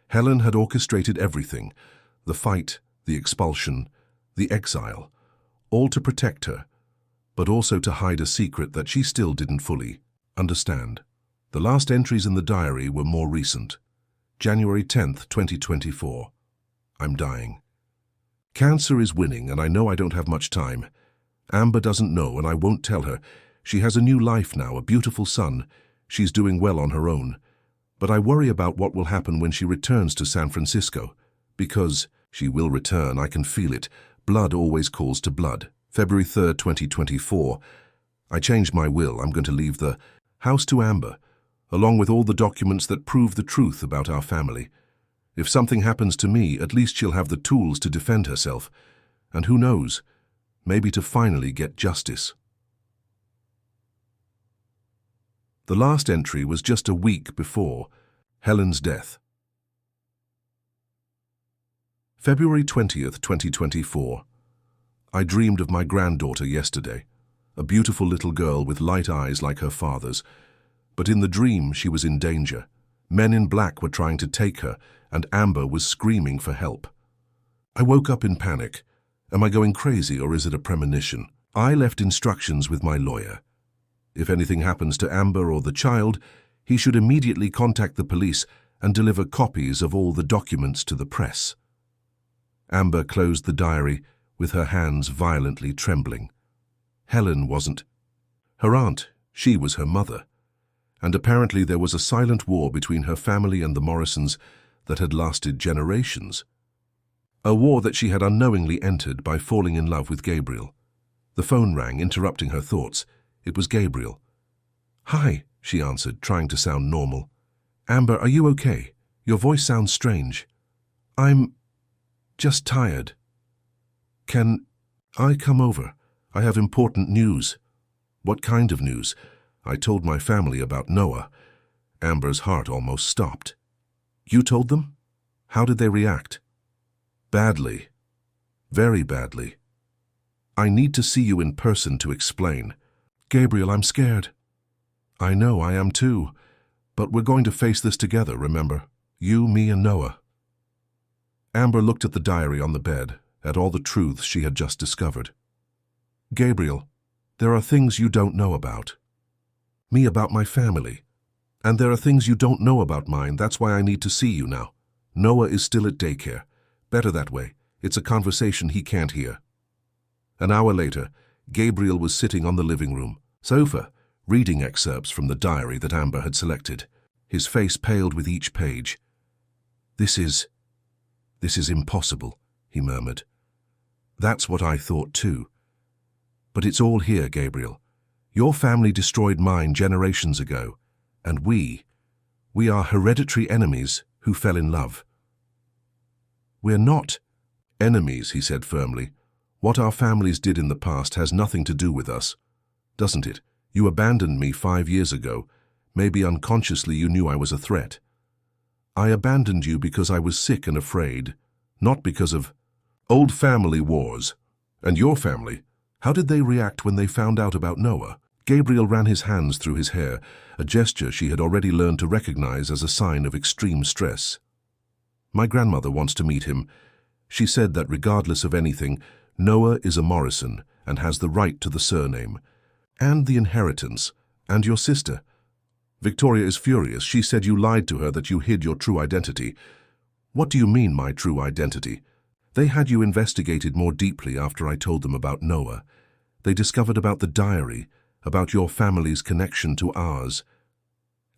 Helen had orchestrated everything, the fight, the expulsion, the exile, all to protect her, but also to hide a secret that she still didn't fully understand. The last entries in the diary were more recent. January 10th, 2024. I'm dying. Cancer is winning, and I know I don't have much time. Amber doesn't know, and I won't tell her. She has a new life now, a beautiful son. She's doing well on her own. But I worry about what will happen when she returns to San Francisco. Because she will return, I can feel it. Blood always calls to blood. February 3rd, 2024. I changed my will. I'm going to leave the house to Amber, along with all the documents that prove the truth about our family. If something happens to me, at least she'll have the tools to defend herself. And who knows, maybe to finally get justice. The last entry was just a week before Helen's death. February 20th, 2024. I dreamed of my granddaughter yesterday, a beautiful little girl with light eyes like her father's. But in the dream, she was in danger. Men in black were trying to take her, and Amber was screaming for help. I woke up in panic. Am I going crazy, or is it a premonition? I left instructions with my lawyer. If anything happens to Amber or the child, he should immediately contact the police and deliver copies of all the documents to the press. Amber closed the diary with her hands violently trembling. Helen wasn't. Her aunt, she was her mother. And apparently there was a silent war between her family and the Morrisons that had lasted generations. A war that she had unknowingly entered by falling in love with Gabriel. The phone rang, interrupting her thoughts. It was Gabriel. "Hi," she answered, trying to sound normal. "Amber, are you okay? Your voice sounds strange." "I'm just tired." "Can I come over? I have important news." "What kind of news?" "I told my family about Noah." Amber's heart almost stopped. "You told them? How did they react?" "Badly. Very badly. I need to see you in person to explain." "Gabriel, I'm scared." "I know, I am too. But we're going to face this together, remember? You, me, and Noah." Amber looked at the diary on the bed, at all the truths she had just discovered. "Gabriel, there are things you don't know about. Me, about my family. And there are things you don't know about mine. That's why I need to see you now. Noah is still at daycare. Better that way. It's a conversation he can't hear." An hour later, Gabriel was sitting on the living room sofa, reading excerpts from the diary that Amber had selected. His face paled with each page. This is impossible," he murmured. "That's what I thought too. But it's all here, Gabriel. Your family destroyed mine generations ago, and we are hereditary enemies who fell in love." "We're not enemies," he said firmly. "What our families did in the past has nothing to do with us, doesn't it? You abandoned me 5 years ago. Maybe unconsciously you knew I was a threat. I abandoned you because I was sick and afraid, not because of old family wars. And your family, how did they react when they found out about Noah?" Gabriel ran his hands through his hair, a gesture she had already learned to recognize as a sign of extreme stress. "My grandmother wants to meet him. She said that regardless of anything, Noah is a Morrison and has the right to the surname, and the inheritance, and your sister. Victoria is furious. She said you lied to her, that you hid your true identity." "What do you mean, my true identity?" "They had you investigated more deeply after I told them about Noah. They discovered about the diary, about your family's connection to ours."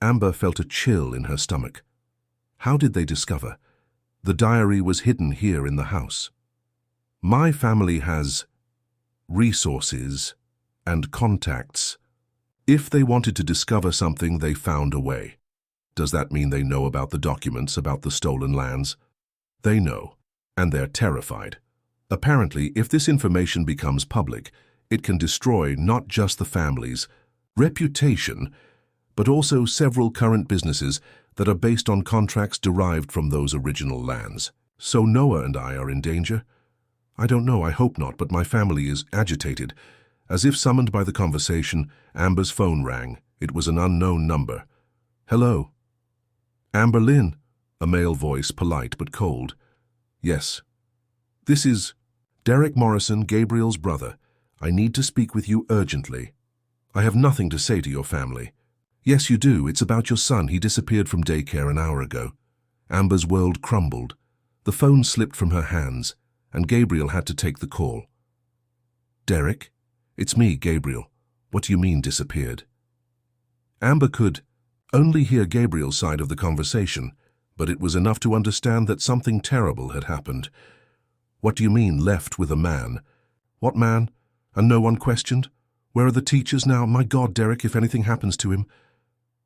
Amber felt a chill in her stomach. How did they discover? The diary was hidden here in the house. "My family has resources and contacts. If they wanted to discover something, they found a way." "Does that mean they know about the documents, about the stolen lands?" "They know, and they're terrified. Apparently, if this information becomes public, it can destroy not just the family's reputation, but also several current businesses that are based on contracts derived from those original lands. So Noah and I are in danger. I don't know, I hope not, but my family is agitated. As if summoned by the conversation, Amber's phone rang. It was an unknown number. Hello? Amber Lynn? A male voice, polite but cold. Yes. This is Derek Morrison, Gabriel's brother. I need to speak with you urgently. I have nothing to say to your family. Yes, you do. It's about your son. He disappeared from daycare an hour ago. Amber's world crumbled. The phone slipped from her hands, and Gabriel had to take the call. Derek? It's me, Gabriel. What do you mean disappeared? Amber could only hear Gabriel's side of the conversation, but it was enough to understand that something terrible had happened. What do you mean, left with a man? What man? And no one questioned? Where are the teachers now? My God, Derek, if anything happens to him.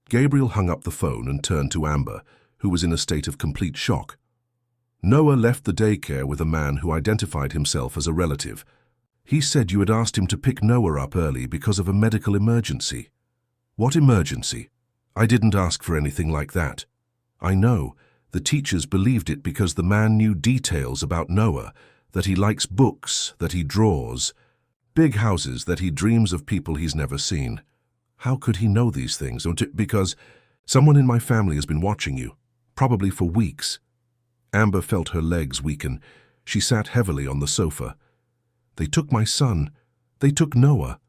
Gabriel hung up the phone and turned to Amber, who was in a state of complete shock. Noah left the daycare with a man who identified himself as a relative. He said you had asked him to pick Noah up early because of a medical emergency. What emergency? I didn't ask for anything like that. I know. The teachers believed it because the man knew details about Noah, that he likes books, that he draws, big houses, that he dreams of people he's never seen. How could he know these things? Because someone in my family has been watching you, probably for weeks. Amber felt her legs weaken. She sat heavily on the sofa. They took my son. They took Noah.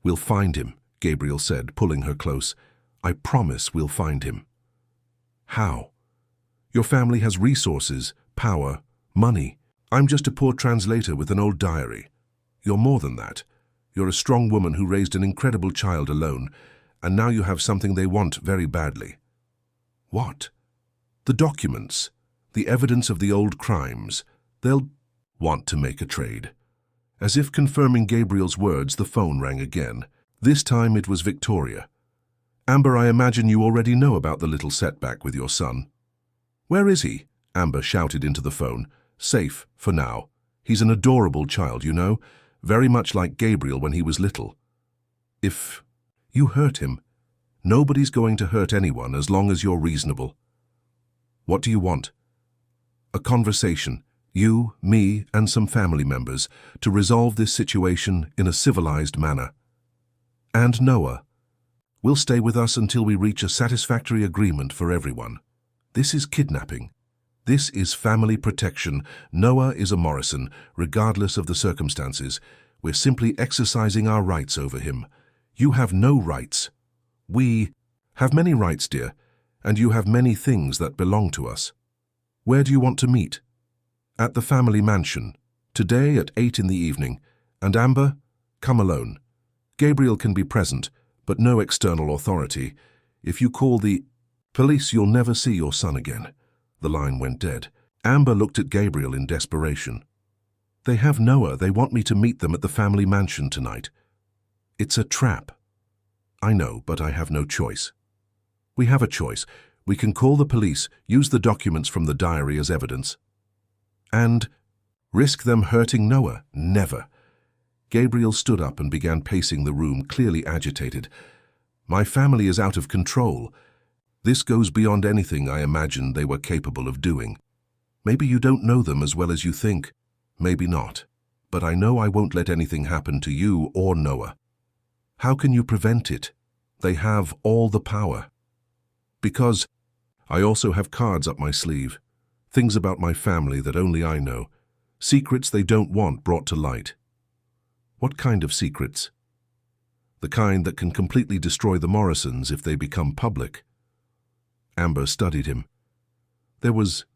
We'll find him, Gabriel said, pulling her close. I promise we'll find him. How? Your family has resources, power, money. I'm just a poor translator with an old diary. You're more than that. You're a strong woman who raised an incredible child alone, and now you have something they want very badly. What? The documents, the evidence of the old crimes. They'll want to make a trade. As if confirming Gabriel's words, the phone rang again. This time it was Victoria. Amber, I imagine you already know about the little setback with your son. Where is he? Amber shouted into the phone. Safe, for now. He's an adorable child, you know, very much like Gabriel when he was little. If you hurt him, nobody's going to hurt anyone as long as you're reasonable. What do you want? A conversation, you, me, and some family members, to resolve this situation in a civilized manner. And Noah. We'll stay with us until we reach a satisfactory agreement for everyone. This is kidnapping. This is family protection. Noah is a Morrison, regardless of the circumstances. We're simply exercising our rights over him. You have no rights. We have many rights, dear, and you have many things that belong to us. Where do you want to meet? At the family mansion. Today at 8 in the evening. And Amber, come alone. Gabriel can be present, but no external authority. If you call the police, you'll never see your son again. The line went dead. Amber looked at Gabriel in desperation. They have Noah. They want me to meet them at the family mansion tonight. It's a trap. I know, but I have no choice. We have a choice. We can call the police, use the documents from the diary as evidence, and risk them hurting Noah. Never. Gabriel stood up and began pacing the room, clearly agitated. My family is out of control. This goes beyond anything I imagined they were capable of doing. Maybe you don't know them as well as you think. Maybe not. But I know I won't let anything happen to you or Noah. How can you prevent it? They have all the power. Because I also have cards up my sleeve. Things about my family that only I know. Secrets they don't want brought to light. What kind of secrets? The kind that can completely destroy the Morrisons if they become public. Amber studied him. There was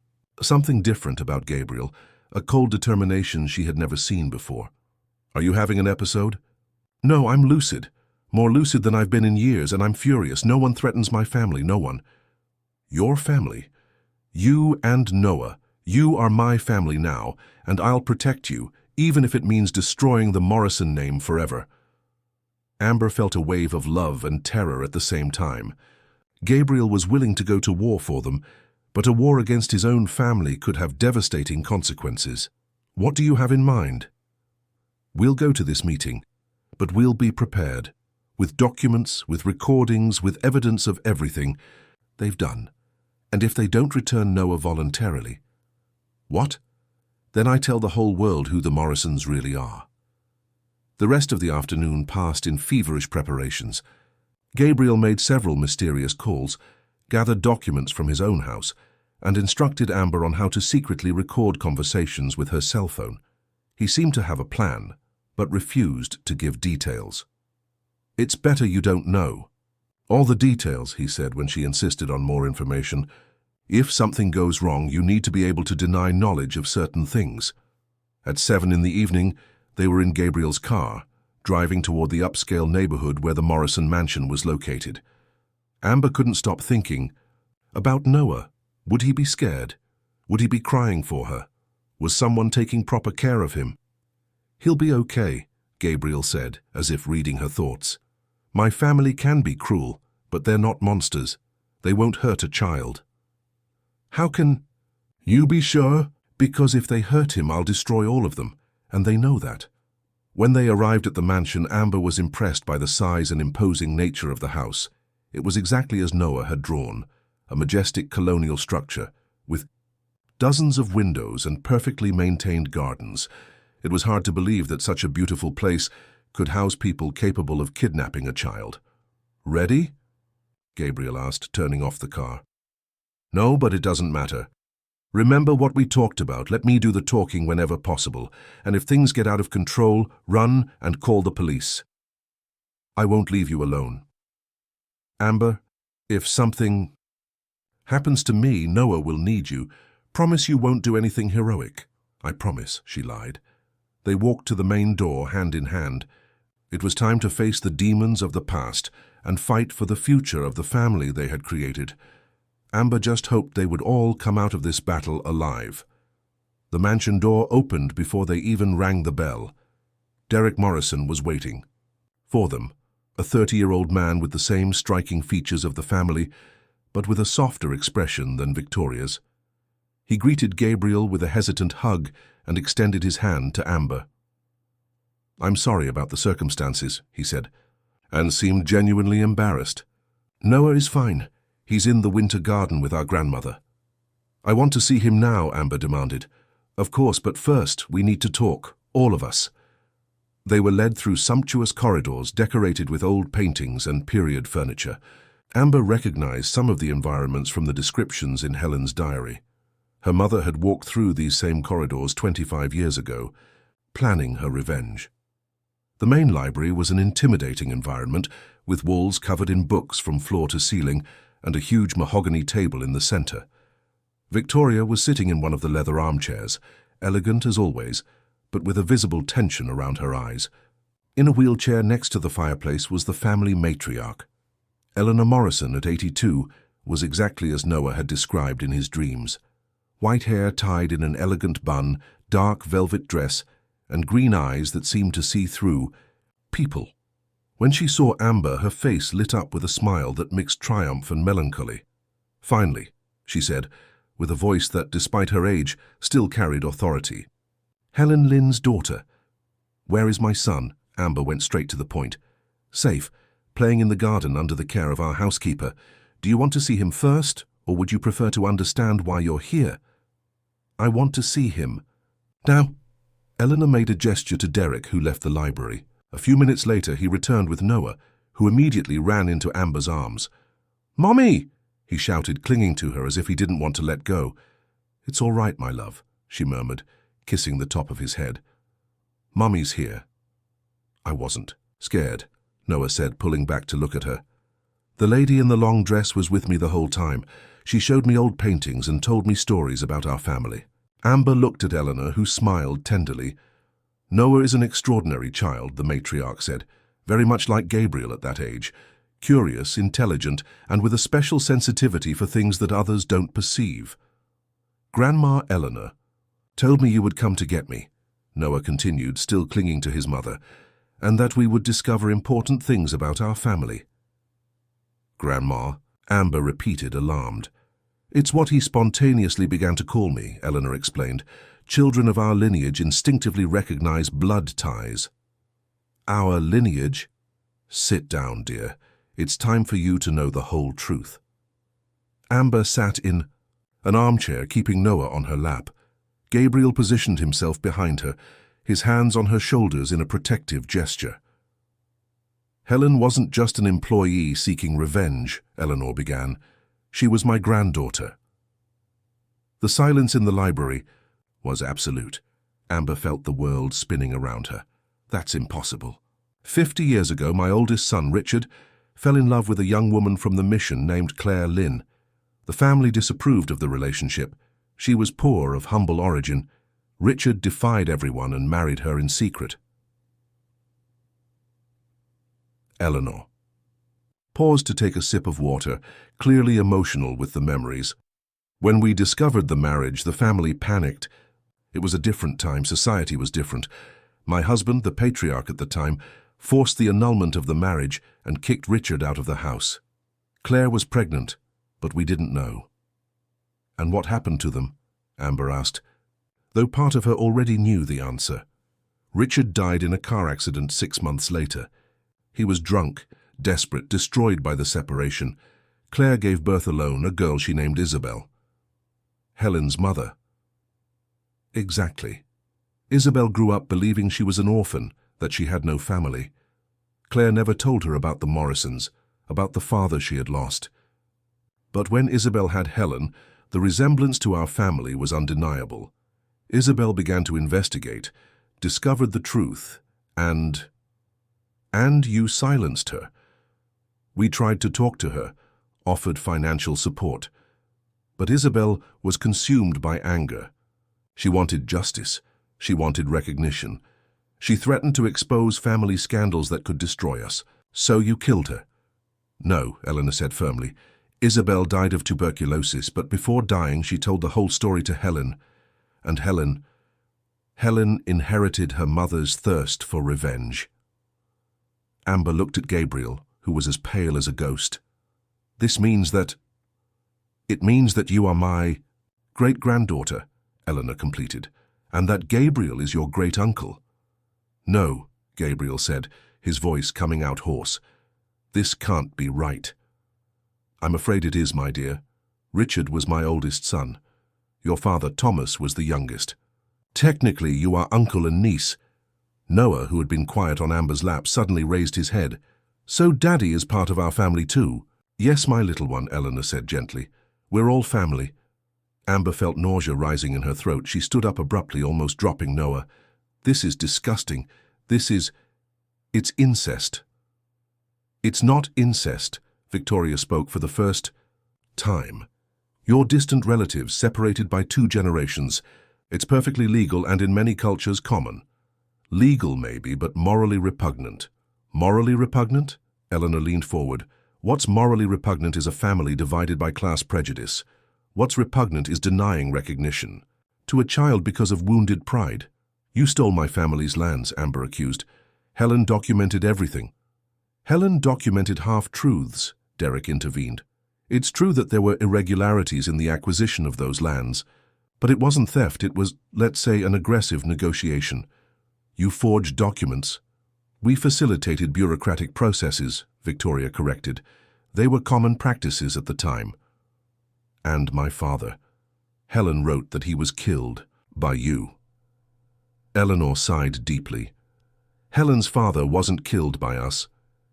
something different about Gabriel, a cold determination she had never seen before. Are you having an episode? No, I'm lucid. More lucid than I've been in years, and I'm furious. No one threatens my family, no one. Your family? You and Noah. You are my family now, and I'll protect you, even if it means destroying the Morrison name forever. Amber felt a wave of love and terror at the same time. Gabriel was willing to go to war for them, but a war against his own family could have devastating consequences. What do you have in mind? We'll go to this meeting, but we'll be prepared, with documents, with recordings, with evidence of everything they've done. And if they don't return Noah voluntarily... What? Then I tell the whole world who the Morrisons really are. The rest of the afternoon passed in feverish preparations. Gabriel made several mysterious calls, gathered documents from his own house, and instructed Amber on how to secretly record conversations with her cell phone. He seemed to have a plan, but refused to give details. "It's better you don't know." "All the details," he said when she insisted on more information. "If something goes wrong, you need to be able to deny knowledge of certain things." At 7 in the evening, they were in Gabriel's car, driving toward the upscale neighborhood where the Morrison mansion was located. Amber couldn't stop thinking about Noah. Would he be scared? Would he be crying for her? Was someone taking proper care of him? "He'll be okay," Gabriel said, as if reading her thoughts. "My family can be cruel, but they're not monsters. They won't hurt a child." "How can you be sure?" "Because if they hurt him, I'll destroy all of them, and they know that." When they arrived at the mansion, Amber was impressed by the size and imposing nature of the house. It was exactly as Noah had drawn, a majestic colonial structure, with dozens of windows and perfectly maintained gardens. It was hard to believe that such a beautiful place could house people capable of kidnapping a child. "Ready?" Gabriel asked, turning off the car. "No, but it doesn't matter. Remember what we talked about. Let me do the talking whenever possible, and if things get out of control, run and call the police. I won't leave you alone. Amber, if something happens to me, Noah will need you. Promise you won't do anything heroic." "I promise," she lied. They walked to the main door, hand in hand. It was time to face the demons of the past and fight for the future of the family they had created. Amber just hoped they would all come out of this battle alive. The mansion door opened before they even rang the bell. Derek Morrison was waiting. For them, a 30-year-old man with the same striking features of the family, but with a softer expression than Victoria's. He greeted Gabriel with a hesitant hug and extended his hand to Amber. "I'm sorry about the circumstances," he said, and seemed genuinely embarrassed. "Noah is fine. He's in the winter garden with our grandmother." "I want to see him now," Amber demanded. "Of course, but first we need to talk, all of us." They were led through sumptuous corridors decorated with old paintings and period furniture. Amber recognized some of the environments from the descriptions in Helen's diary. Her mother had walked through these same corridors 25 years ago, planning her revenge. The main library was an intimidating environment, with walls covered in books from floor to ceiling and a huge mahogany table in the center. Victoria was sitting in one of the leather armchairs, elegant as always, but with a visible tension around her eyes. In a wheelchair next to the fireplace was the family matriarch. Eleanor Morrison, at 82, was exactly as Noah had described in his dreams. White hair tied in an elegant bun, dark velvet dress, and green eyes that seemed to see through people. When she saw Amber, her face lit up with a smile that mixed triumph and melancholy. "Finally," she said, with a voice that, despite her age, still carried authority. "Helen Lynn's daughter." "Where is my son?" Amber went straight to the point. "Safe, playing in the garden under the care of our housekeeper. Do you want to see him first, or would you prefer to understand why you're here?" "I want to see him. Now." Eleanor made a gesture to Derek, who left the library. A few minutes later, he returned with Noah, who immediately ran into Amber's arms. "Mommy!" he shouted, clinging to her as if he didn't want to let go. "It's all right, my love," she murmured, kissing the top of his head. "Mommy's here." "I wasn't scared," Noah said, pulling back to look at her. "The lady in the long dress was with me the whole time. She showed me old paintings and told me stories about our family." Amber looked at Eleanor, who smiled tenderly. "Noah is an extraordinary child," the matriarch said, "very much like Gabriel at that age. Curious, intelligent, and with a special sensitivity for things that others don't perceive." "Grandma Eleanor told me you would come to get me," Noah continued, still clinging to his mother, "and that we would discover important things about our family." "Grandma?" Amber repeated, alarmed. "It's what he spontaneously began to call me," Eleanor explained. "Children of our lineage instinctively recognize blood ties." "Our lineage?" "Sit down, dear. It's time for you to know the whole truth." Amber sat in an armchair, keeping Noah on her lap. Gabriel positioned himself behind her, his hands on her shoulders in a protective gesture. Helen wasn't just an employee seeking revenge, Eleanor began. She was my granddaughter. The silence in the library was absolute. Amber felt the world spinning around her. That's impossible. 50 years ago, my oldest son, Richard, fell in love with a young woman from the mission named Claire Lynn. The family disapproved of the relationship. She was poor, of humble origin. Richard defied everyone and married her in secret. Eleanor paused to take a sip of water, clearly emotional with the memories. When we discovered the marriage, the family panicked. It was a different time, society was different. My husband, the patriarch at the time, forced the annulment of the marriage and kicked Richard out of the house. Claire was pregnant, but we didn't know. And what happened to them? Amber asked, though part of her already knew the answer. Richard died in a car accident 6 months later. He was drunk, desperate, destroyed by the separation. Claire gave birth alone, a girl she named Isabel. Helen's mother. Exactly. Isabel grew up believing she was an orphan, that she had no family. Claire never told her about the Morrisons, about the father she had lost. But when Isabel had Helen, the resemblance to our family was undeniable. Isabel began to investigate, discovered the truth, and you silenced her. We tried to talk to her, offered financial support. But Isabel was consumed by anger. She wanted justice. She wanted recognition. She threatened to expose family scandals that could destroy us. So you killed her. No, Eleanor said firmly. Isabel died of tuberculosis, but before dying she told the whole story to Helen. And Helen inherited her mother's thirst for revenge. Amber looked at Gabriel, who was as pale as a ghost. It means that you are my great-granddaughter, Eleanor completed, and that Gabriel is your great-uncle. No, Gabriel said, his voice coming out hoarse. This can't be right. I'm afraid it is, my dear. Richard was my oldest son. Your father, Thomas, was the youngest. Technically, you are uncle and niece. Noah, who had been quiet on Amber's lap, suddenly raised his head. So Daddy is part of our family too. Yes, my little one, Eleanor said gently. We're all family. Amber felt nausea rising in her throat. She stood up abruptly, almost dropping Noah. This is disgusting. It's incest. It's not incest, Victoria spoke for the first time. You're distant relatives, separated by 2 generations. It's perfectly legal and in many cultures common. Legal maybe, but morally repugnant. Morally repugnant? Eleanor leaned forward. What's morally repugnant is a family divided by class prejudice. What's repugnant is denying recognition. To a child because of wounded pride. You stole my family's lands, Amber accused. Helen documented everything. Helen documented half-truths, Derek intervened. It's true that there were irregularities in the acquisition of those lands, but it wasn't theft, it was, let's say, an aggressive negotiation. You forged documents. We facilitated bureaucratic processes, Victoria corrected. They were common practices at the time. And my father. Helen wrote that he was killed by you. Eleanor sighed deeply. Helen's father wasn't killed by us.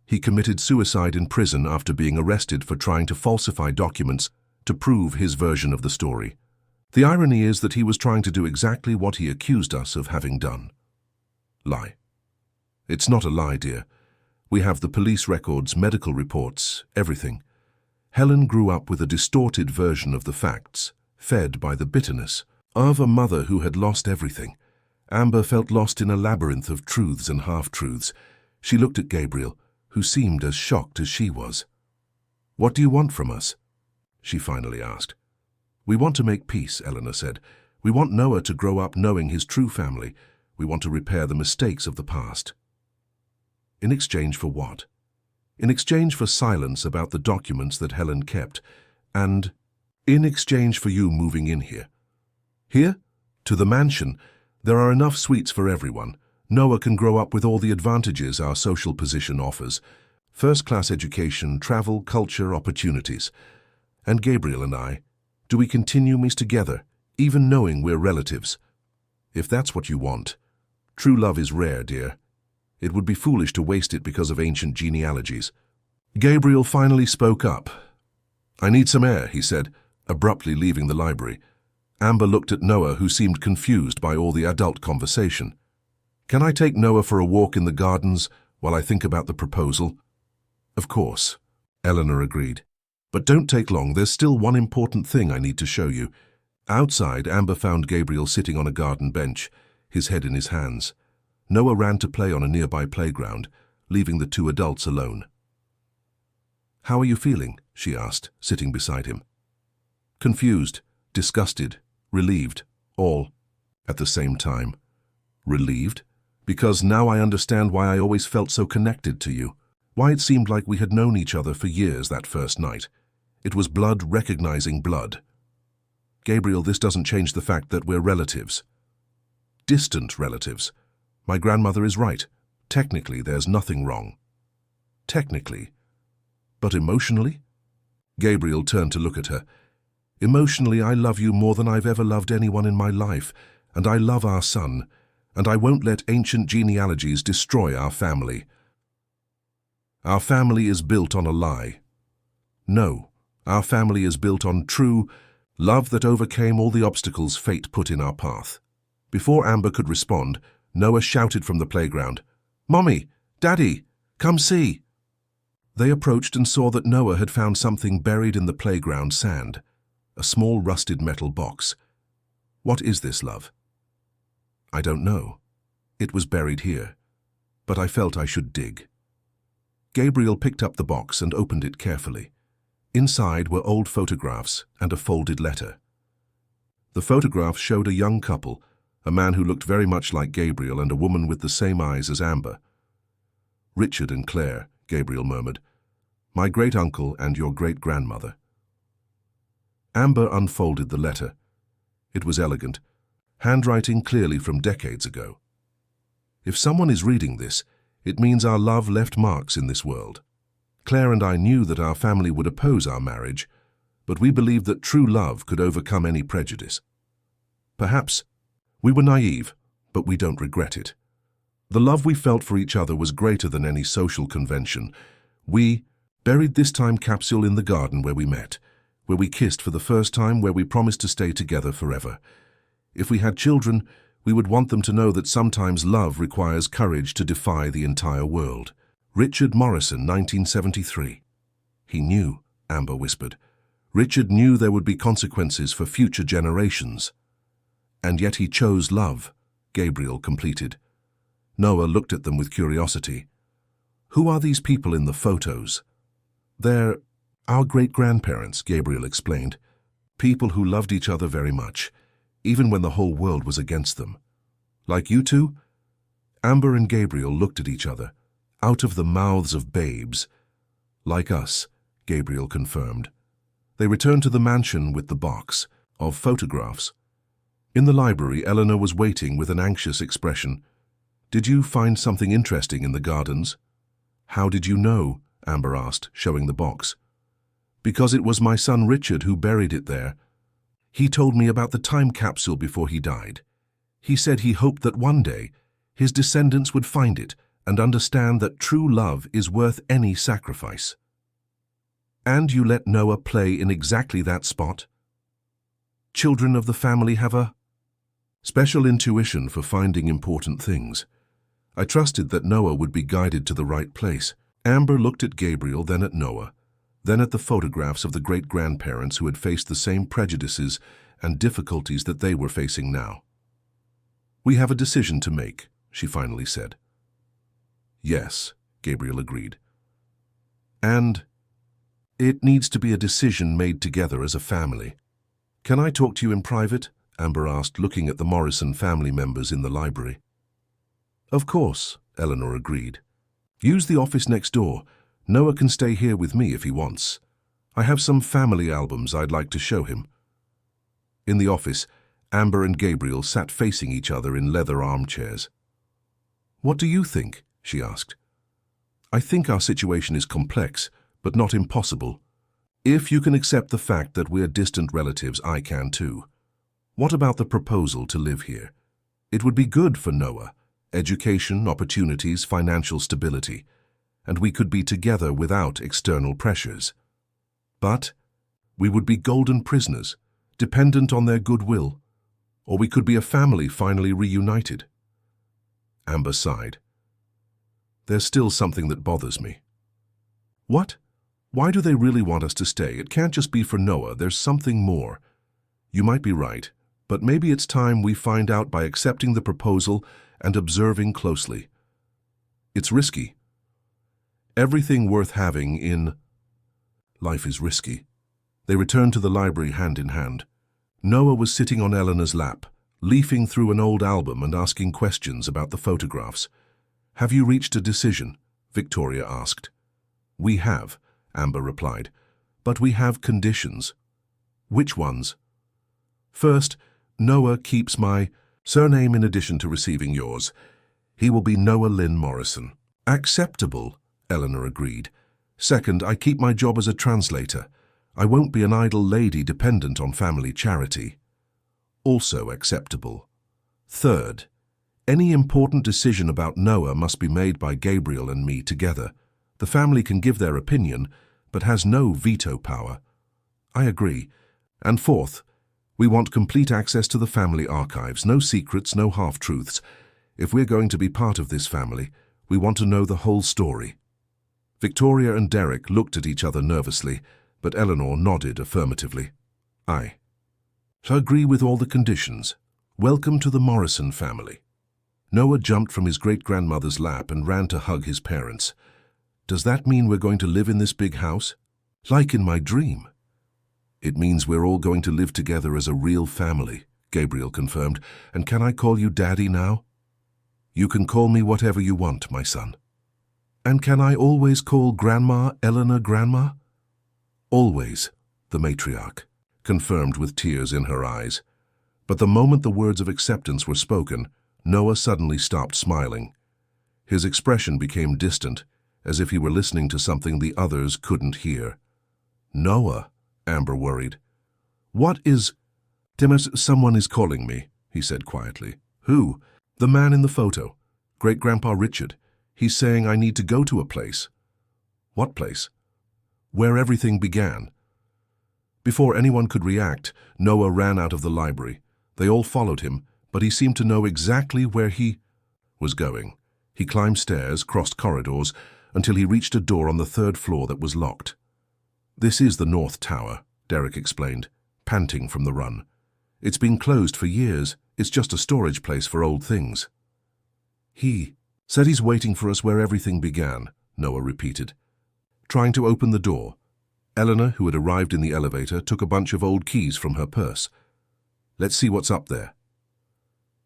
He committed suicide in prison after being arrested for trying to falsify documents to prove his version of the story. The irony is that he was trying to do exactly what he accused us of having done. Lie. It's not a lie, dear. We have the police records, medical reports, everything. Helen grew up with a distorted version of the facts, fed by the bitterness of a mother who had lost everything. Amber felt lost in a labyrinth of truths and half-truths. She looked at Gabriel, who seemed as shocked as she was. What do you want from us? She finally asked. We want to make peace, Eleanor said. We want Noah to grow up knowing his true family. We want to repair the mistakes of the past. In exchange for what? In exchange for silence about the documents that Helen kept, and in exchange for you moving in here. Here? To the mansion. There are enough suites for everyone. Noah can grow up with all the advantages our social position offers. First-class education, travel, culture, opportunities. And Gabriel and I, do we continue this together, even knowing we're relatives? if that's what you want. True love is rare, dear. It would be foolish to waste it because of ancient genealogies. Gabriel finally spoke up. I need some air, he said, abruptly leaving the library. Amber looked at Noah, who seemed confused by all the adult conversation. Can I take Noah for a walk in the gardens while I think about the proposal? Of course, Eleanor agreed. But don't take long, there's still one important thing I need to show you. Outside, Amber found Gabriel sitting on a garden bench, his head in his hands. Noah ran to play on a nearby playground, leaving the two adults alone. How are you feeling? She asked, sitting beside him. Confused, disgusted, relieved, all at the same time. Relieved? Because now I understand why I always felt so connected to you. Why it seemed like we had known each other for years that first night. It was blood recognizing blood. Gabriel, this doesn't change the fact that we're relatives. Distant relatives. My grandmother is right. Technically, there's nothing wrong. Technically. But emotionally? Gabriel turned to look at her. Emotionally, I love you more than I've ever loved anyone in my life, and I love our son, and I won't let ancient genealogies destroy our family. Our family is built on a lie. No, our family is built on true love that overcame all the obstacles fate put in our path. Before Amber could respond, Noah shouted from the playground, Mommy! Daddy! Come see! They approached and saw that Noah had found something buried in the playground sand, a small rusted metal box. What is this, love? I don't know. It was buried here, but I felt I should dig. Gabriel picked up the box and opened it carefully. Inside were old photographs and a folded letter. The photographs showed a young couple, a man who looked very much like Gabriel and a woman with the same eyes as Amber. Richard and Claire, Gabriel murmured. My great-uncle and your great-grandmother. Amber unfolded the letter. It was elegant, handwriting clearly from decades ago. If someone is reading this, it means our love left marks in this world. Claire and I knew that our family would oppose our marriage, but we believed that true love could overcome any prejudice. Perhaps we were naive, but we don't regret it. The love we felt for each other was greater than any social convention. We buried this time capsule in the garden where we met, where we kissed for the first time, where we promised to stay together forever. If we had children, we would want them to know that sometimes love requires courage to defy the entire world. Richard Morrison, 1973. He knew, Amber whispered. Richard knew there would be consequences for future generations. And yet he chose love, Gabriel completed. Noah looked at them with curiosity. Who are these people in the photos? They're our great-grandparents, Gabriel explained. People who loved each other very much, even when the whole world was against them. Like you two? Amber and Gabriel looked at each other, out of the mouths of babes. Like us, Gabriel confirmed. They returned to the mansion with the box of photographs. In the library, Eleanor was waiting with an anxious expression. Did you find something interesting in the gardens? How did you know? Amber asked, showing the box. Because it was my son Richard who buried it there. He told me about the time capsule before he died. He said he hoped that one day his descendants would find it and understand that true love is worth any sacrifice. And you let Noah play in exactly that spot? Children of the family have a special intuition for finding important things. I trusted that Noah would be guided to the right place. Amber looked at Gabriel, then at Noah, then at the photographs of the great-grandparents who had faced the same prejudices and difficulties that they were facing now. We have a decision to make, she finally said. Yes, Gabriel agreed. And it needs to be a decision made together as a family. Can I talk to you in private? Amber asked, looking at the Morrison family members in the library. Of course, Eleanor agreed. Use the office next door. Noah can stay here with me if he wants. I have some family albums I'd like to show him. In the office, Amber and Gabriel sat facing each other in leather armchairs. What do you think? She asked. I think our situation is complex, but not impossible. If you can accept the fact that we're distant relatives, I can too. What about the proposal to live here? It would be good for Noah. Education, opportunities, financial stability. And we could be together without external pressures. But we would be golden prisoners, dependent on their goodwill. Or we could be a family finally reunited. Amber sighed. There's still something that bothers me. What? Why do they really want us to stay? It can't just be for Noah. There's something more. You might be right, but maybe it's time we find out by accepting the proposal and observing closely. It's risky. Everything worth having in life is risky. They returned to the library hand in hand. Noah was sitting on Eleanor's lap, leafing through an old album and asking questions about the photographs. Have you reached a decision? Victoria asked. We have, Amber replied, but we have conditions. Which ones? First, Noah keeps my surname in addition to receiving yours. He will be Noah Lynn Morrison. Acceptable, Eleanor agreed. Second, I keep my job as a translator. I won't be an idle lady dependent on family charity. Also acceptable. Third, any important decision about Noah must be made by Gabriel and me together. The family can give their opinion, but has no veto power. I agree. And fourth, we want complete access to the family archives, no secrets, no half-truths. If we're going to be part of this family, we want to know the whole story. Victoria and Derek looked at each other nervously, but Eleanor nodded affirmatively. I agree with all the conditions. Welcome to the Morrison family. Noah jumped from his great-grandmother's lap and ran to hug his parents. Does that mean we're going to live in this big house? Like in my dream. It means we're all going to live together as a real family, Gabriel confirmed. And can I call you Daddy now? You can call me whatever you want, my son. And can I always call Grandma Eleanor Grandma? Always, the matriarch confirmed with tears in her eyes. But the moment the words of acceptance were spoken, Noah suddenly stopped smiling. His expression became distant, as if he were listening to something the others couldn't hear. Noah, Amber worried. What is... Demas, someone is calling me, he said quietly. Who? The man in the photo. Great-Grandpa Richard. He's saying I need to go to a place. What place? Where everything began. Before anyone could react, Noah ran out of the library. They all followed him, but he seemed to know exactly where he was going. He climbed stairs, crossed corridors, until he reached a door on the third floor that was locked. This is the North Tower, Derek explained, panting from the run. It's been closed for years. It's just a storage place for old things. He said he's waiting for us where everything began, Noah repeated. Trying to open the door, Eleanor, who had arrived in the elevator, took a bunch of old keys from her purse. Let's see what's up there.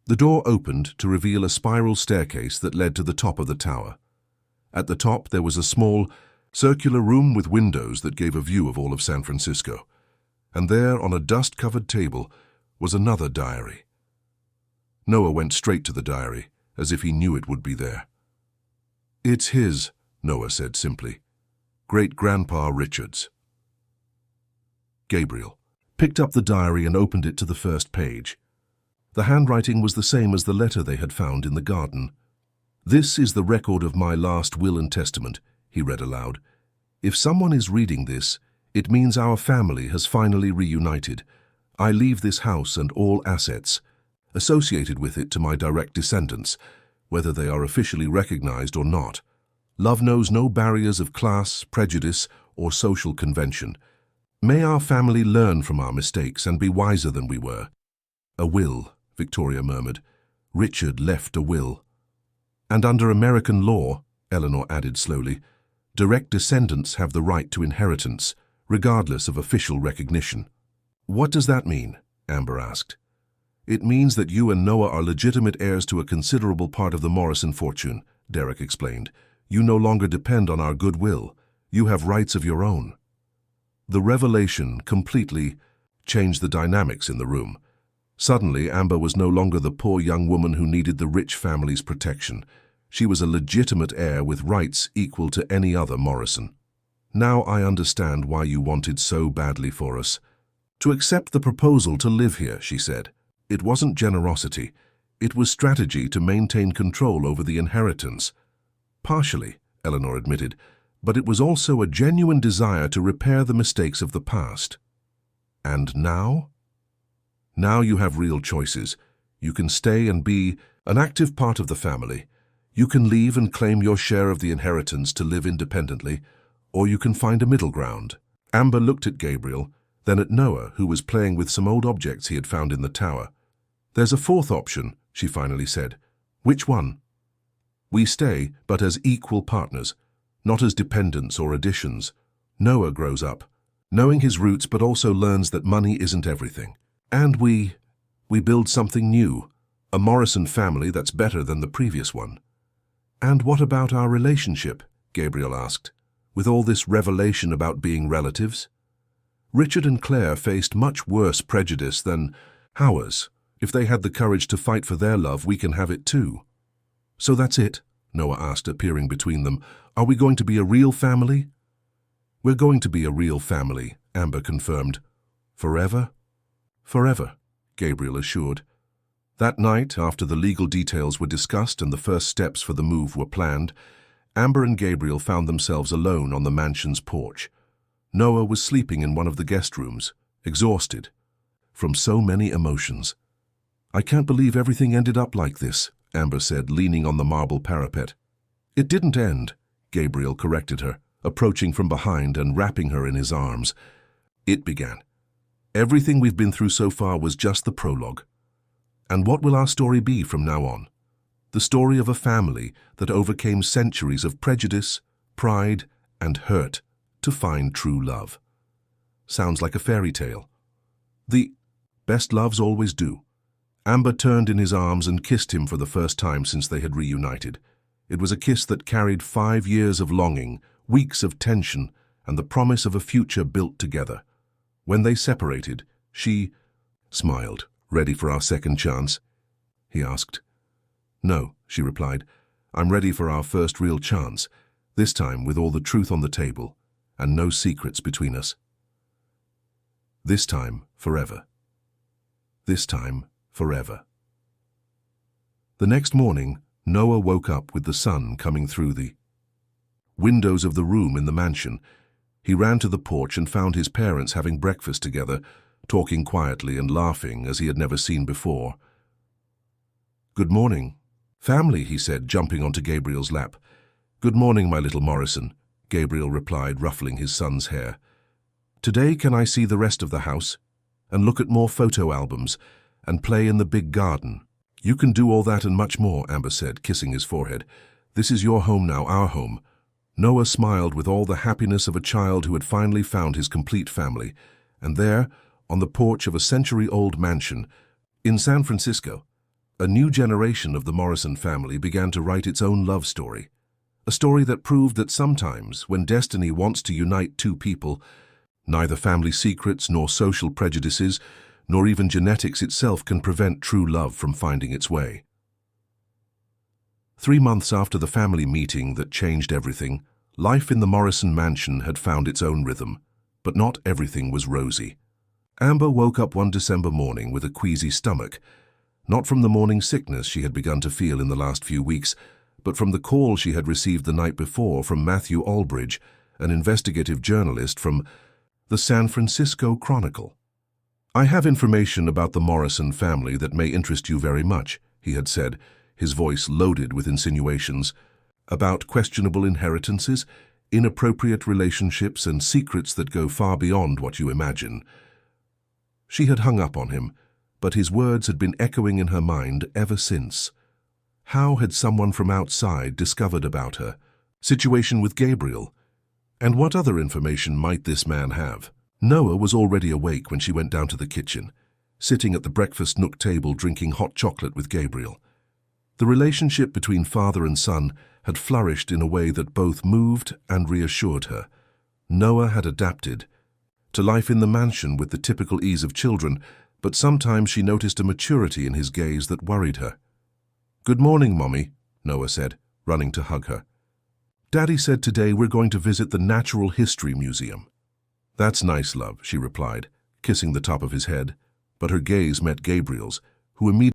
The door opened to reveal a spiral staircase that led to the top of the tower. At the top there was a small, circular room with windows that gave a view of all of San Francisco. And there, on a dust-covered table, was another diary. Noah went straight to the diary, as if he knew it would be there. It's his, Noah said simply. Great-Grandpa Richard's. Gabriel picked up the diary and opened it to the first page. The handwriting was the same as the letter they had found in the garden. This is the record of my last will and testament, he read aloud. If someone is reading this, it means our family has finally reunited. I leave this house and all assets associated with it to my direct descendants, whether they are officially recognized or not. Love knows no barriers of class, prejudice, or social convention. May our family learn from our mistakes and be wiser than we were. A will, Victoria murmured. Richard left a will. And under American law, Eleanor added slowly, direct descendants have the right to inheritance, regardless of official recognition. What does that mean? Amber asked. It means that you and Noah are legitimate heirs to a considerable part of the Morrison fortune, Derek explained. You no longer depend on our goodwill. You have rights of your own. The revelation completely changed the dynamics in the room. Suddenly, Amber was no longer the poor young woman who needed the rich family's protection. She was a legitimate heir with rights equal to any other Morrison. Now I understand why you wanted so badly for us. To accept the proposal to live here, she said. It wasn't generosity. It was strategy to maintain control over the inheritance. Partially, Eleanor admitted, but it was also a genuine desire to repair the mistakes of the past. And now? Now you have real choices. You can stay and be an active part of the family. You can leave and claim your share of the inheritance to live independently, or you can find a middle ground. Amber looked at Gabriel, then at Noah, who was playing with some old objects he had found in the tower. "There's a fourth option," she finally said. "Which one?" "We stay, but as equal partners, not as dependents or additions. Noah grows up, knowing his roots, but also learns that money isn't everything. And we build something new, a Morrison family that's better than the previous one." "And what about our relationship?" Gabriel asked, "with all this revelation about being relatives?" Richard and Claire faced much worse prejudice than ours. If they had the courage to fight for their love, we can have it too. "So that's it?" Noah asked, appearing between them. "Are we going to be a real family?" "We're going to be a real family," Amber confirmed. "Forever?" "Forever," Gabriel assured. That night, after the legal details were discussed and the first steps for the move were planned, Amber and Gabriel found themselves alone on the mansion's porch. Noah was sleeping in one of the guest rooms, exhausted from so many emotions. "I can't believe everything ended up like this," Amber said, leaning on the marble parapet. "It didn't end," Gabriel corrected her, approaching from behind and wrapping her in his arms. "It began. Everything we've been through so far was just the prologue. And what will our story be from now on? The story of a family that overcame centuries of prejudice, pride, and hurt to find true love. Sounds like a fairy tale. The best loves always do." Amber turned in his arms and kissed him for the first time since they had reunited. It was a kiss that carried 5 years of longing, weeks of tension, and the promise of a future built together. When they separated, she smiled. "Ready for our second chance?" he asked. "No," she replied. "I'm ready for our first real chance, this time with all the truth on the table and no secrets between us. This time, forever. This time, forever." The next morning, Noah woke up with the sun coming through the windows of the room in the mansion. He ran to the porch and found his parents having breakfast together, talking quietly and laughing as he had never seen before. "Good morning, family," he said, jumping onto Gabriel's lap. "Good morning, my little Morrison," Gabriel replied, ruffling his son's hair. "Today can I see the rest of the house and look at more photo albums and play in the big garden?" "You can do all that and much more," Amber said, kissing his forehead. "This is your home now, our home." Noah smiled with all the happiness of a child who had finally found his complete family. And there, on the porch of a century-old mansion in San Francisco, a new generation of the Morrison family began to write its own love story. A story that proved that sometimes, when destiny wants to unite two people, neither family secrets nor social prejudices, nor even genetics itself can prevent true love from finding its way. 3 months after the family meeting that changed everything, life in the Morrison mansion had found its own rhythm, but not everything was rosy. Amber woke up one December morning with a queasy stomach, not from the morning sickness she had begun to feel in the last few weeks, but from the call she had received the night before from Matthew Aldridge, an investigative journalist from the San Francisco Chronicle. "I have information about the Morrison family that may interest you very much," he had said, his voice loaded with insinuations, "about questionable inheritances, inappropriate relationships, and secrets that go far beyond what you imagine." She had hung up on him, but his words had been echoing in her mind ever since. How had someone from outside discovered about her? Situation with Gabriel? And what other information might this man have? Noah was already awake when she went down to the kitchen, sitting at the breakfast nook table drinking hot chocolate with Gabriel. The relationship between father and son had flourished in a way that both moved and reassured her. Noah had adapted to life in the mansion with the typical ease of children, but sometimes she noticed a maturity in his gaze that worried her. "Good morning, Mommy," Noah said, running to hug her. "Daddy said today we're going to visit the Natural History Museum." "That's nice, love," she replied, kissing the top of his head, but her gaze met Gabriel's, who immediately